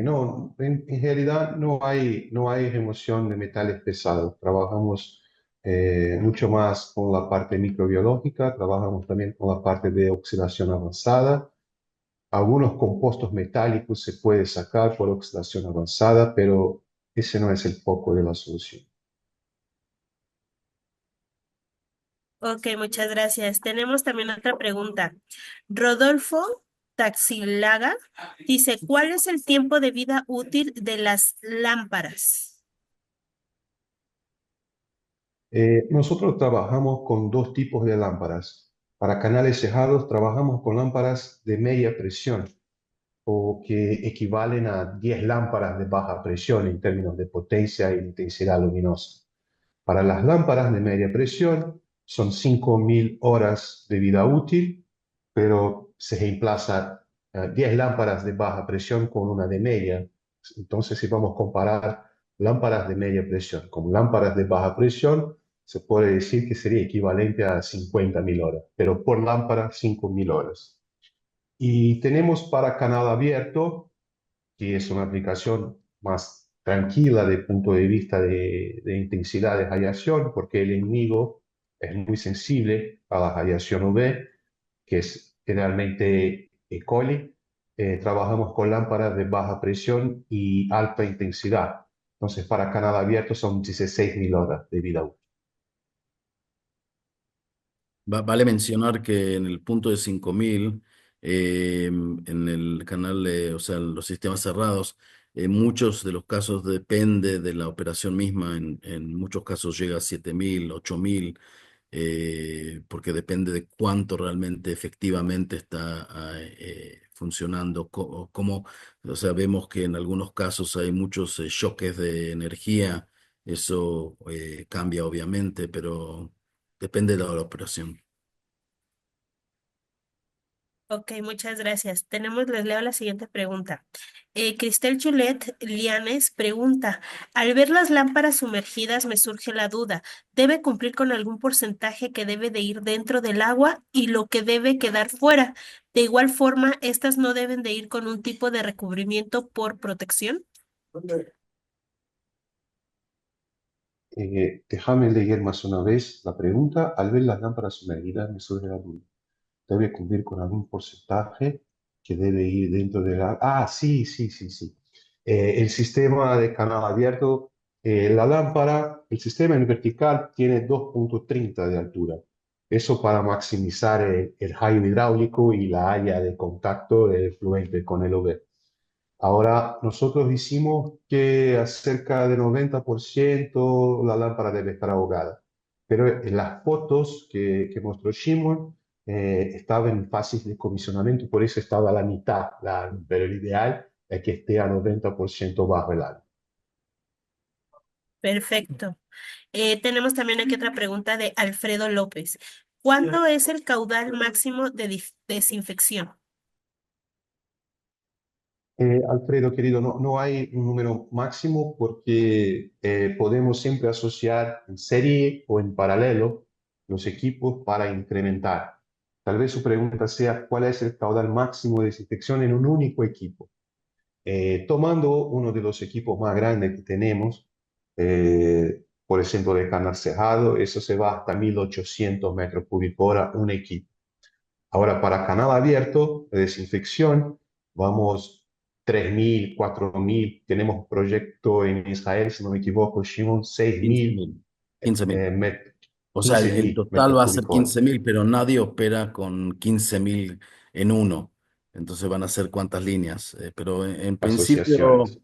Speaker 5: No, en realidad no hay remoción de metales pesados. Trabajamos mucho más con la parte microbiológica, trabajamos también con la parte de oxidación avanzada. Algunos compuestos metálicos se puede sacar por oxidación avanzada, pero ese no es el foco de la solución.
Speaker 4: Ok, muchas gracias. Tenemos también otra pregunta. Rodolfo Taxilaga dice, ¿cuál es el tiempo de vida útil de las lámparas?
Speaker 5: Nosotros trabajamos con dos tipos de lámparas. Para canales cejados trabajamos con lámparas de media presión o que equivalen a 10 lámparas de baja presión en términos de potencia e intensidad luminosa. Para las lámparas de media presión son 5.000 horas de vida útil, pero se reemplaza 10 lámparas de baja presión con una de media. Entonces, si vamos a comparar lámparas de media presión con lámparas de baja presión, se puede decir que sería equivalente a 50.000 horas, pero por lámpara 5.000 horas. Y tenemos para canal abierto, que es una aplicación más tranquila desde el punto de vista de intensidad de radiación, porque el enemigo es muy sensible a la radiación UV, que es generalmente E. coli. Trabajamos con lámparas de baja presión y alta intensidad. Entonces, para canal abierto son 16.000 horas de vida útil.
Speaker 3: Vale mencionar que en el punto de 5000, en el canal, o sea, en los sistemas cerrados, muchos de los casos depende de la operación misma. En muchos casos llega a 7000, 8000, porque depende de cuánto realmente efectivamente está funcionando. Cómo, o sea, vemos que en algunos casos hay muchos choques de energía. Eso cambia obviamente, pero depende de la operación.
Speaker 4: Ok, muchas gracias. Les leo la siguiente pregunta. Cristel Chulet Lianes pregunta, al ver las lámparas sumergidas me surge la duda, ¿debe cumplir con algún porcentaje que debe de ir dentro del agua y lo que debe quedar fuera? De igual forma, ¿estas no deben de ir con un tipo de recubrimiento por protección?
Speaker 5: Déjame leer más una vez la pregunta. Al ver las lámparas sumergidas me surge la duda. Debe cumplir con algún porcentaje que debe ir dentro de la... Ah, sí, sí, sí, sí. El sistema de canal abierto, la lámpara, el sistema en vertical tiene 2.30 de altura. Eso para maximizar el rayo hidráulico y la área de contacto del fluente con el OB. Ahora, nosotros hicimos que a cerca de 90% la lámpara debe estar ahogada, pero en las fotos que mostró Shimon estaba en fases de comisionamiento, por eso estaba a la mitad, pero el ideal es que esté a 90% bajo el agua.
Speaker 4: Perfecto. Tenemos también aquí otra pregunta de Alfredo López. ¿Cuánto es el caudal máximo de desinfección?
Speaker 5: Alfredo, querido, no hay un número máximo porque podemos siempre asociar en serie o en paralelo los equipos para incrementar. Tal vez su pregunta sea, ¿cuál es el caudal máximo de desinfección en un único equipo? Tomando uno de los equipos más grandes que tenemos, por ejemplo, de canal cerrado, eso se va hasta 1.800 metros cúbicos hora un equipo. Ahora, para canal abierto de desinfección, vamos 3.000, 4.000. Tenemos un proyecto en Israel, si no me equivoco, Shimon, 6.000,
Speaker 3: 15.000. 15.000. O sea, el
Speaker 5: 15.000
Speaker 3: total
Speaker 5: metros
Speaker 3: va a ser
Speaker 5: cúbicos hora.
Speaker 3: 15.000, pero nadie opera con 15.000 en uno. Entonces van a ser cuántas líneas. Pero en principio,
Speaker 5: Asociaciones.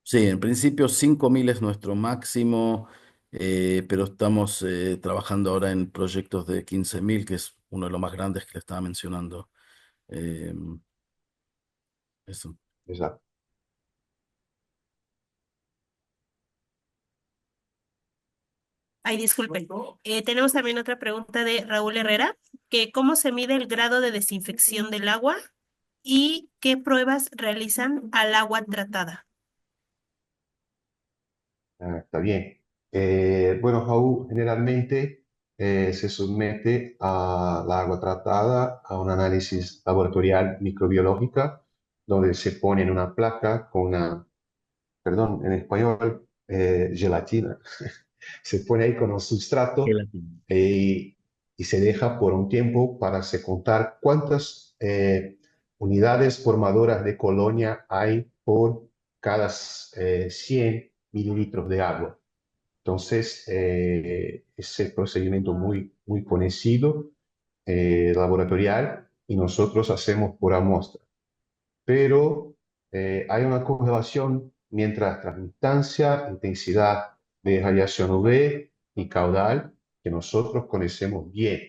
Speaker 3: sí, en principio 5.000 es nuestro máximo, pero estamos trabajando ahora en proyectos de 15.000, que es uno de los más grandes que le estaba mencionando. Eh, eso.
Speaker 5: Exacto.
Speaker 4: Ay, disculpen. Tenemos también otra pregunta de Raúl Herrera, que ¿cómo se mide el grado de desinfección del agua y qué pruebas realizan al agua tratada?
Speaker 5: Está bien. Bueno, Raúl, generalmente se somete a la agua tratada a un análisis laboratorial microbiológica, donde se pone en una placa con una, perdón, en español, gelatina. Se pone ahí con un sustrato
Speaker 3: Gelatina.
Speaker 5: eh, y se deja por un tiempo para se contar cuántas unidades formadoras de colonia hay por cada 100 mililitros de agua. Entonces, es el procedimiento muy, muy conocido, laboratorial, y nosotros hacemos pura muestra. Pero hay una correlación mientras transmitancia, intensidad de radiación UV y caudal que nosotros conocemos bien.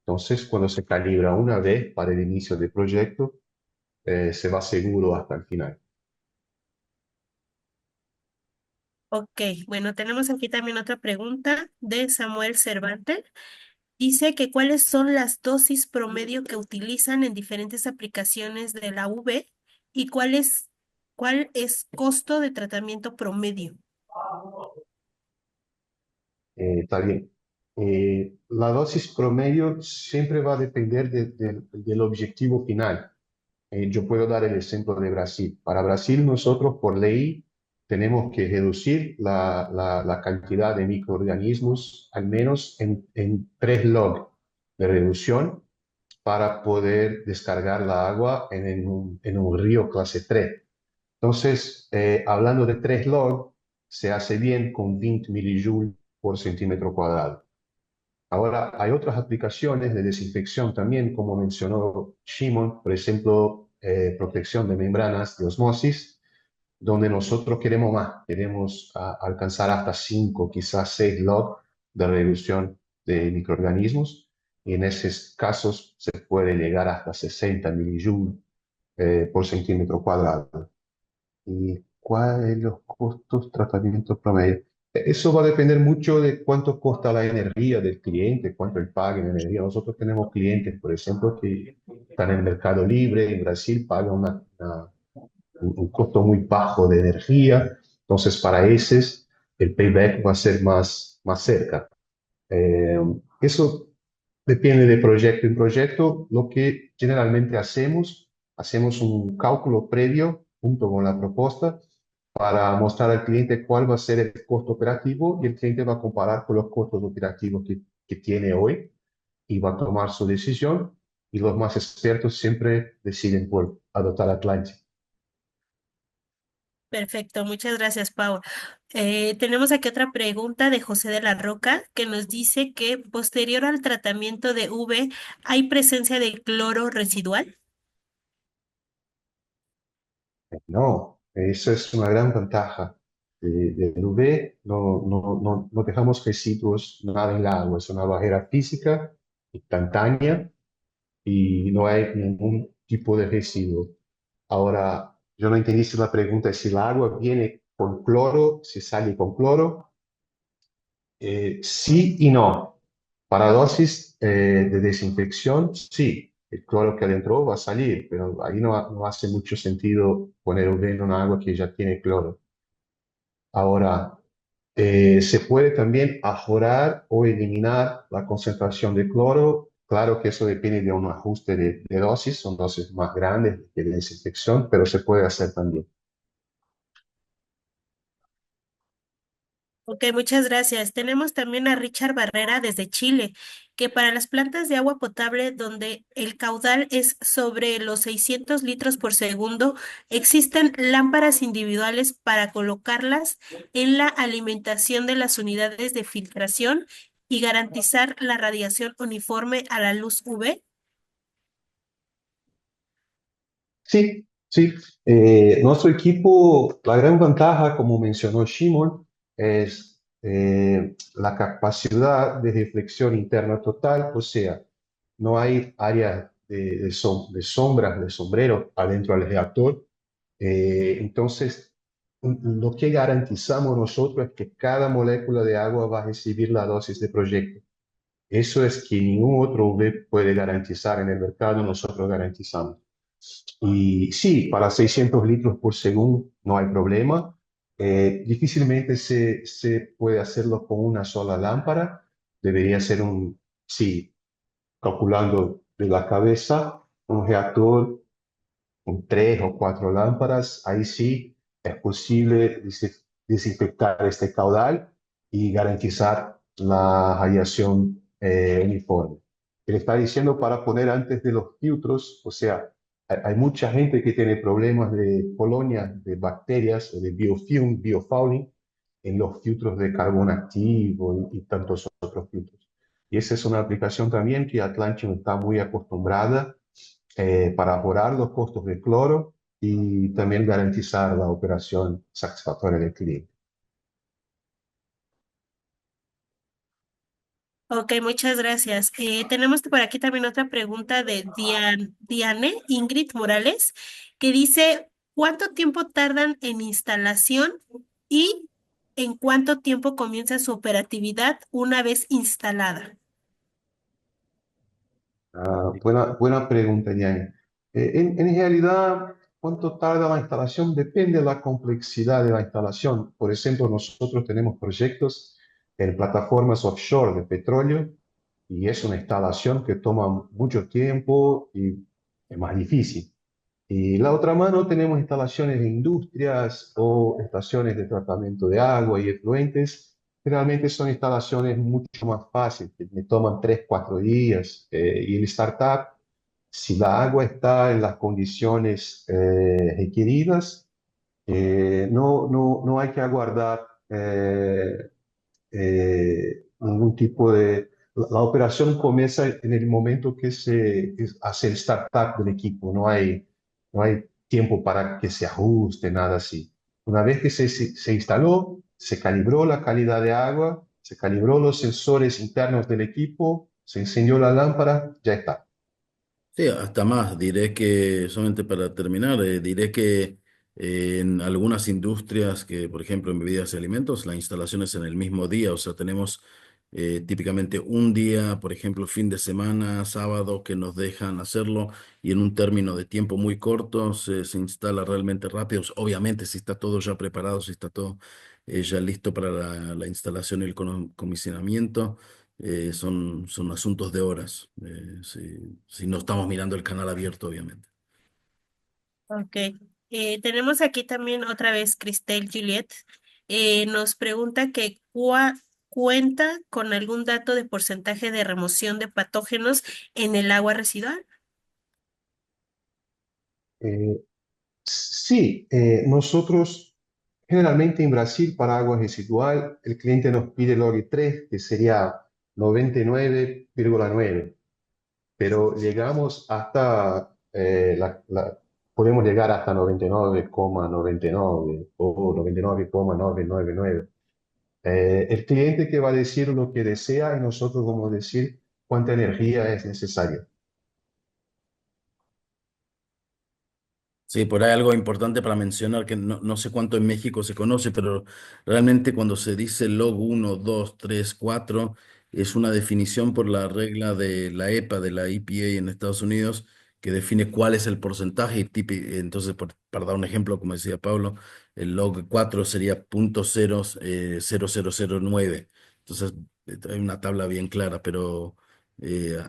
Speaker 5: Entonces, cuando se calibra una vez para el inicio del proyecto, se va seguro hasta el final.
Speaker 4: Ok, bueno, tenemos aquí también otra pregunta de Samuel Cervantes. Dice que cuáles son las dosis promedio que utilizan en diferentes aplicaciones de la UV y cuál es costo de tratamiento promedio.
Speaker 5: Está bien. La dosis promedio siempre va a depender del objetivo final. Yo puedo dar el ejemplo de Brasil. Para Brasil, nosotros por ley tenemos que reducir la cantidad de microorganismos al menos en 3 log de reducción para poder descargar la agua en un río clase 3. Entonces, hablando de 3 log, se hace bien con 20 milijoules por centímetro cuadrado. Ahora, hay otras aplicaciones de desinfección también, como mencionó Shimon, por ejemplo, protección de membranas de osmosis, donde nosotros queremos más, queremos alcanzar hasta 5, quizás 6 log de reducción de microorganismos, y en esos casos se puede llegar hasta 60 milijoules por centímetro cuadrado. ¿Y cuáles los costos tratamiento promedio? Eso va a depender mucho de cuánto cuesta la energía del cliente, cuánto él paga en energía. Nosotros tenemos clientes, por ejemplo, que están en el mercado libre, en Brasil pagan un costo muy bajo de energía. Entonces, para esos, el payback va a ser más cerca. Eso depende de proyecto en proyecto. Lo que generalmente hacemos un cálculo previo junto con la propuesta para mostrar al cliente cuál va a ser el costo operativo y el cliente va a comparar con los costos operativos que tiene hoy y va a tomar su decisión y los más expertos siempre deciden por adoptar Atlantic.
Speaker 4: Perfecto, muchas gracias, Pau. Tenemos aquí otra pregunta de José de la Roca que nos dice que posterior al tratamiento de UV hay presencia de cloro residual.
Speaker 5: No, esa es una gran ventaja del UV. No dejamos residuos nada en el agua. Es una barrera física instantánea y no hay ningún tipo de residuo. Ahora, yo no entendí si la pregunta es si el agua viene con cloro, si sale con cloro. Sí y no. Para dosis de desinfección, sí. El cloro que adentro va a salir, pero ahí no hace mucho sentido poner UV en una agua que ya tiene cloro. Ahora, se puede también ajorar o eliminar la concentración de cloro. Claro que eso depende de un ajuste de dosis, son dosis más grandes que de desinfección, pero se puede hacer también.
Speaker 4: Ok, muchas gracias. Tenemos también a Richard Barrera desde Chile, que para las plantas de agua potable donde el caudal es sobre los 600 litros por segundo, existen lámparas individuales para colocarlas en la alimentación de las unidades de filtración y garantizar la radiación uniforme a la luz UV.
Speaker 5: Sí, sí. Nuestro equipo, la gran ventaja, como mencionó Shimon, es la capacidad de reflexión interna total, o sea, no hay área de sombras, de sombrero adentro del reactor. Entonces, lo que garantizamos nosotros es que cada molécula de agua va a recibir la dosis de proyecto. Eso es que ningún otro UV puede garantizar en el mercado, nosotros garantizamos. Y sí, para 600 litros por segundo no hay problema. Difícilmente se puede hacerlo con una sola lámpara. Debería ser sí, calculando de la cabeza, un reactor con 3 o 4 lámparas. Ahí sí es posible desinfectar este caudal y garantizar la radiación uniforme. Él está diciendo para poner antes de los filtros, o sea, hay mucha gente que tiene problemas de colonia de bacterias o de biofilm, biofouling en los filtros de carbón activo y tantos otros filtros. Y esa es una aplicación también que Atlassian está muy acostumbrada para ahorrar los costos de cloro y también garantizar la operación satisfactoria del cliente.
Speaker 4: Ok, muchas gracias. Tenemos por aquí también otra pregunta de Diane Ingrid Morales, que dice, ¿cuánto tiempo tardan en instalación y en cuánto tiempo comienza su operatividad una vez instalada?
Speaker 5: Buena pregunta, Diana. En realidad, ¿cuánto tarda la instalación? Depende de la complejidad de la instalación. Por ejemplo, nosotros tenemos proyectos en plataformas offshore de petróleo y es una instalación que toma mucho tiempo y es más difícil. Y la otra mano tenemos instalaciones de industrias o estaciones de tratamiento de agua y efluentes. Realmente son instalaciones mucho más fáciles, que me toman 3, 4 días. Y el startup, si la agua está en las condiciones requeridas, no hay que aguardar ningún tipo de... La operación comienza en el momento que se hace el startup del equipo, no hay tiempo para que se ajuste, nada así. Una vez que se instaló, se calibró la calidad de agua, se calibró los sensores internos del equipo, se encendió la lámpara, ya está.
Speaker 3: Sí, hasta más. Diré que, solamente para terminar, diré que en algunas industrias, que por ejemplo en bebidas y alimentos, la instalación es en el mismo día. O sea, tenemos típicamente un día, por ejemplo, fin de semana, sábado, que nos dejan hacerlo y en un término de tiempo muy corto se instala realmente rápido. Obviamente, si está todo ya preparado, si está todo ya listo para la instalación y el comisionamiento. Son asuntos de horas, si no estamos mirando el canal abierto, obviamente.
Speaker 4: Ok. Tenemos aquí también otra vez Cristel Juliet. Nos pregunta que cuenta con algún dato de porcentaje de remoción de patógenos en el agua residual.
Speaker 5: Eh, sí, nosotros generalmente en Brasil para agua residual el cliente nos pide log 3, que sería 99,9, pero llegamos hasta, podemos llegar hasta 99,99 o 99,999. El cliente que va a decir lo que desea y nosotros vamos a decir cuánta energía es necesaria.
Speaker 3: Sí, por ahí algo importante para mencionar, que no sé cuánto en México se conoce, pero realmente cuando se dice log 1, 2, 3, 4, es una definición por la regla de la EPA, de la EPA en Estados Unidos, que define cuál es el porcentaje. Entonces, para dar un ejemplo, como decía Pablo, el log 4 sería 0.0009. Entonces, hay una tabla bien clara, pero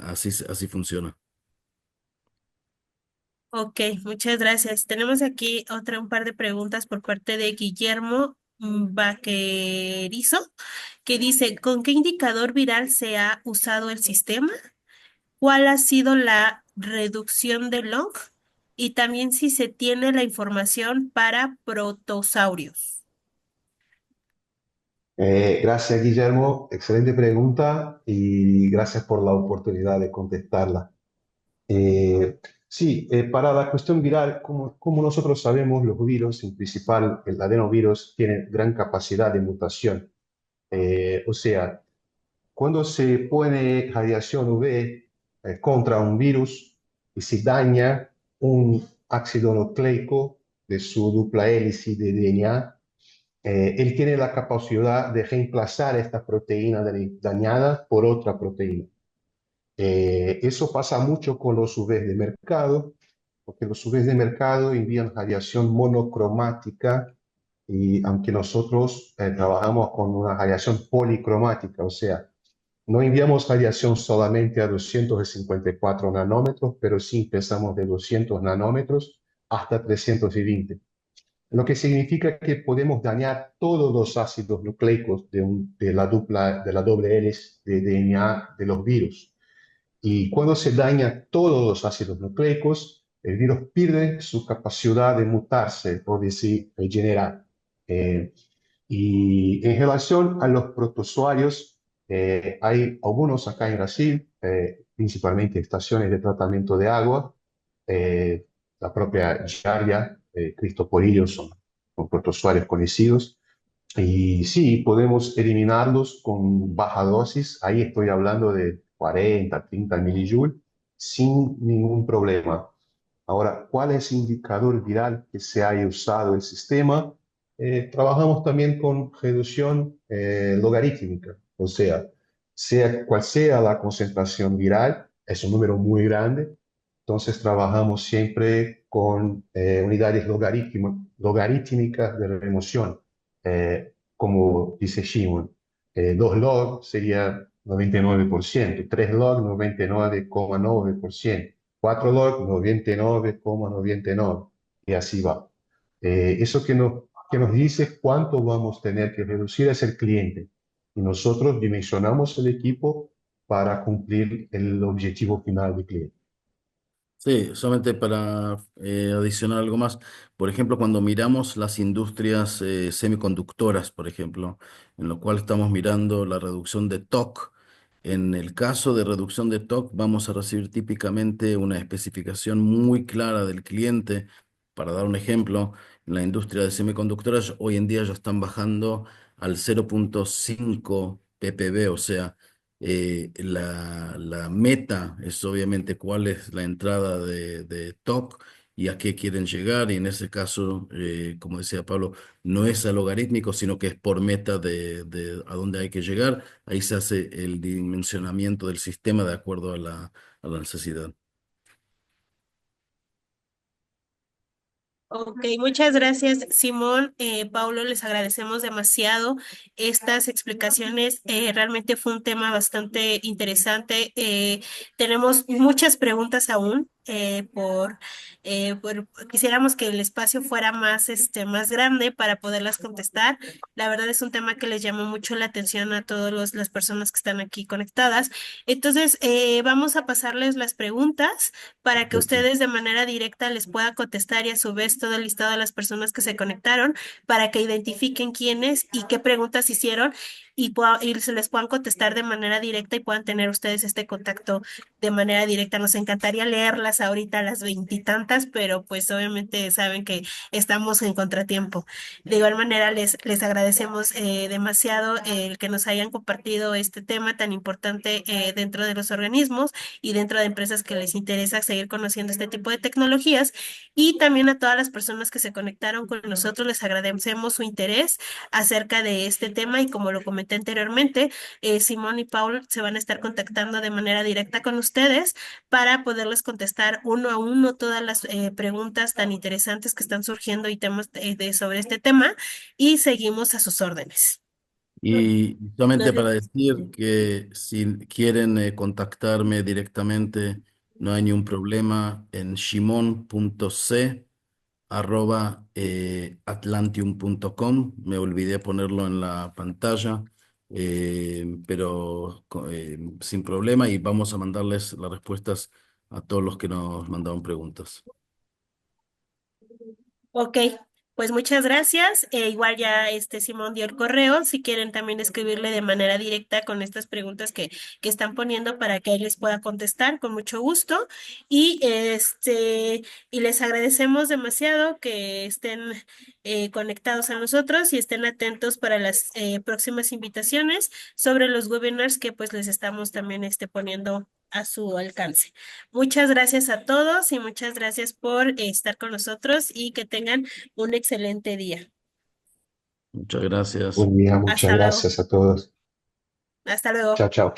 Speaker 3: así funciona.
Speaker 4: Ok, muchas gracias. Tenemos aquí un par de preguntas por parte de Guillermo Vaquerizo, que dice, ¿con qué indicador viral se ha usado el sistema? ¿Cuál ha sido la reducción de log? Y también si se tiene la información para protosaurios.
Speaker 5: Gracias, Guillermo. Excelente pregunta y gracias por la oportunidad de contestarla. Sí, para la cuestión viral, como nosotros sabemos, los virus, en principal el adenovirus, tienen gran capacidad de mutación. O sea, cuando se pone radiación UV contra un virus y se daña un ácido nucleico de su dupla hélice de DNA, él tiene la capacidad de reemplazar esta proteína dañada por otra proteína. Eso pasa mucho con los UVs de mercado, porque los UVs de mercado envían radiación monocromática y aunque nosotros trabajamos con una radiación policromática, o sea, no enviamos radiación solamente a 254 nanómetros, pero sí empezamos de 200 nanómetros hasta 320, lo que significa que podemos dañar todos los ácidos nucleicos de la doble hélice de DNA de los virus. Y cuando se daña todos los ácidos nucleicos, el virus pierde su capacidad de mutarse o de se regenerar. Eh, y en relación a los protozoarios, hay algunos acá en Brasil, principalmente estaciones de tratamiento de agua, la propia Giardia, Cristoforillos son protozoarios conocidos. Y sí, podemos eliminarlos con baja dosis. Ahí estoy hablando de 40, 30 milijoules sin ningún problema. Ahora, ¿cuál es el indicador viral que se haya usado el sistema? Trabajamos también con reducción logarítmica, o sea cual sea la concentración viral, es un número muy grande, entonces trabajamos siempre con unidades logarítmicas de remoción, como dice Shimon. 2 log sería 99%, 3 log 99,9%. 4 log 99,99 y así va. Eso que nos dice cuánto vamos a tener que reducir es el cliente y nosotros dimensionamos el equipo para cumplir el objetivo final del cliente.
Speaker 3: Sí, solamente para adicionar algo más. Por ejemplo, cuando miramos las industrias semiconductoras, por ejemplo, en lo cual estamos mirando la reducción de TOC. En el caso de reducción de TOC, vamos a recibir típicamente una especificación muy clara del cliente. Para dar un ejemplo, en la industria de semiconductoras, hoy en día ya están bajando al 0,5 ppb, o sea, la meta es obviamente cuál es la entrada de TOC y a qué quieren llegar. Y en ese caso, como decía Pablo, no es a logarítmico, sino que es por meta de a dónde hay que llegar. Ahí se hace el dimensionamiento del sistema de acuerdo a la necesidad.
Speaker 4: Ok, muchas gracias, Simón. Paulo, les agradecemos demasiado estas explicaciones. Realmente fue un tema bastante interesante. Tenemos muchas preguntas aún. Quisiéramos que el espacio fuera más, más grande para poderlas contestar. La verdad es un tema que les llamó mucho la atención a todas las personas que están aquí conectadas. Entonces, vamos a pasarles las preguntas para que
Speaker 5: Perfecto.
Speaker 4: ustedes de manera directa les pueda contestar y a su vez todo el listado de las personas que se conectaron para que identifiquen quiénes y qué preguntas hicieron y se les puedan contestar de manera directa y puedan tener ustedes este contacto de manera directa. Nos encantaría leerlas ahorita a las veintitantas, pero pues obviamente saben que estamos en contratiempo. De igual manera, les agradecemos demasiado el que nos hayan compartido este tema tan importante dentro de los organismos y dentro de empresas que les interesa seguir conociendo este tipo de tecnologías. Y también a todas las personas que se conectaron con nosotros, les agradecemos su interés acerca de este tema y como lo comenté anteriormente, Simón y Paul se van a estar contactando de manera directa con ustedes para poderles contestar uno a uno todas las preguntas tan interesantes que están surgiendo y temas sobre este tema y seguimos a sus órdenes.
Speaker 3: Y
Speaker 4: No
Speaker 3: solamente
Speaker 4: sé.
Speaker 3: para decir que si quieren contactarme directamente, no hay ningún problema en shimon.c@atlantium.com. Me olvidé ponerlo en la pantalla, pero sin problema y vamos a mandarles las respuestas a todos los que nos mandaron preguntas.
Speaker 4: Ok, pues muchas gracias. Igual ya Simón dio el correo. Si quieren también escribirle de manera directa con estas preguntas que están poniendo para que él les pueda contestar con mucho gusto. Y y les agradecemos demasiado que estén conectados a nosotros y estén atentos para las próximas invitaciones sobre los webinars que pues les estamos también poniendo a su alcance. Muchas gracias a todos y muchas gracias por estar con nosotros y que tengan un excelente día.
Speaker 3: Muchas gracias.
Speaker 5: Buen día, muchas
Speaker 4: Hasta luego.
Speaker 5: gracias a todos.
Speaker 4: Hasta luego.
Speaker 5: Chao, chao.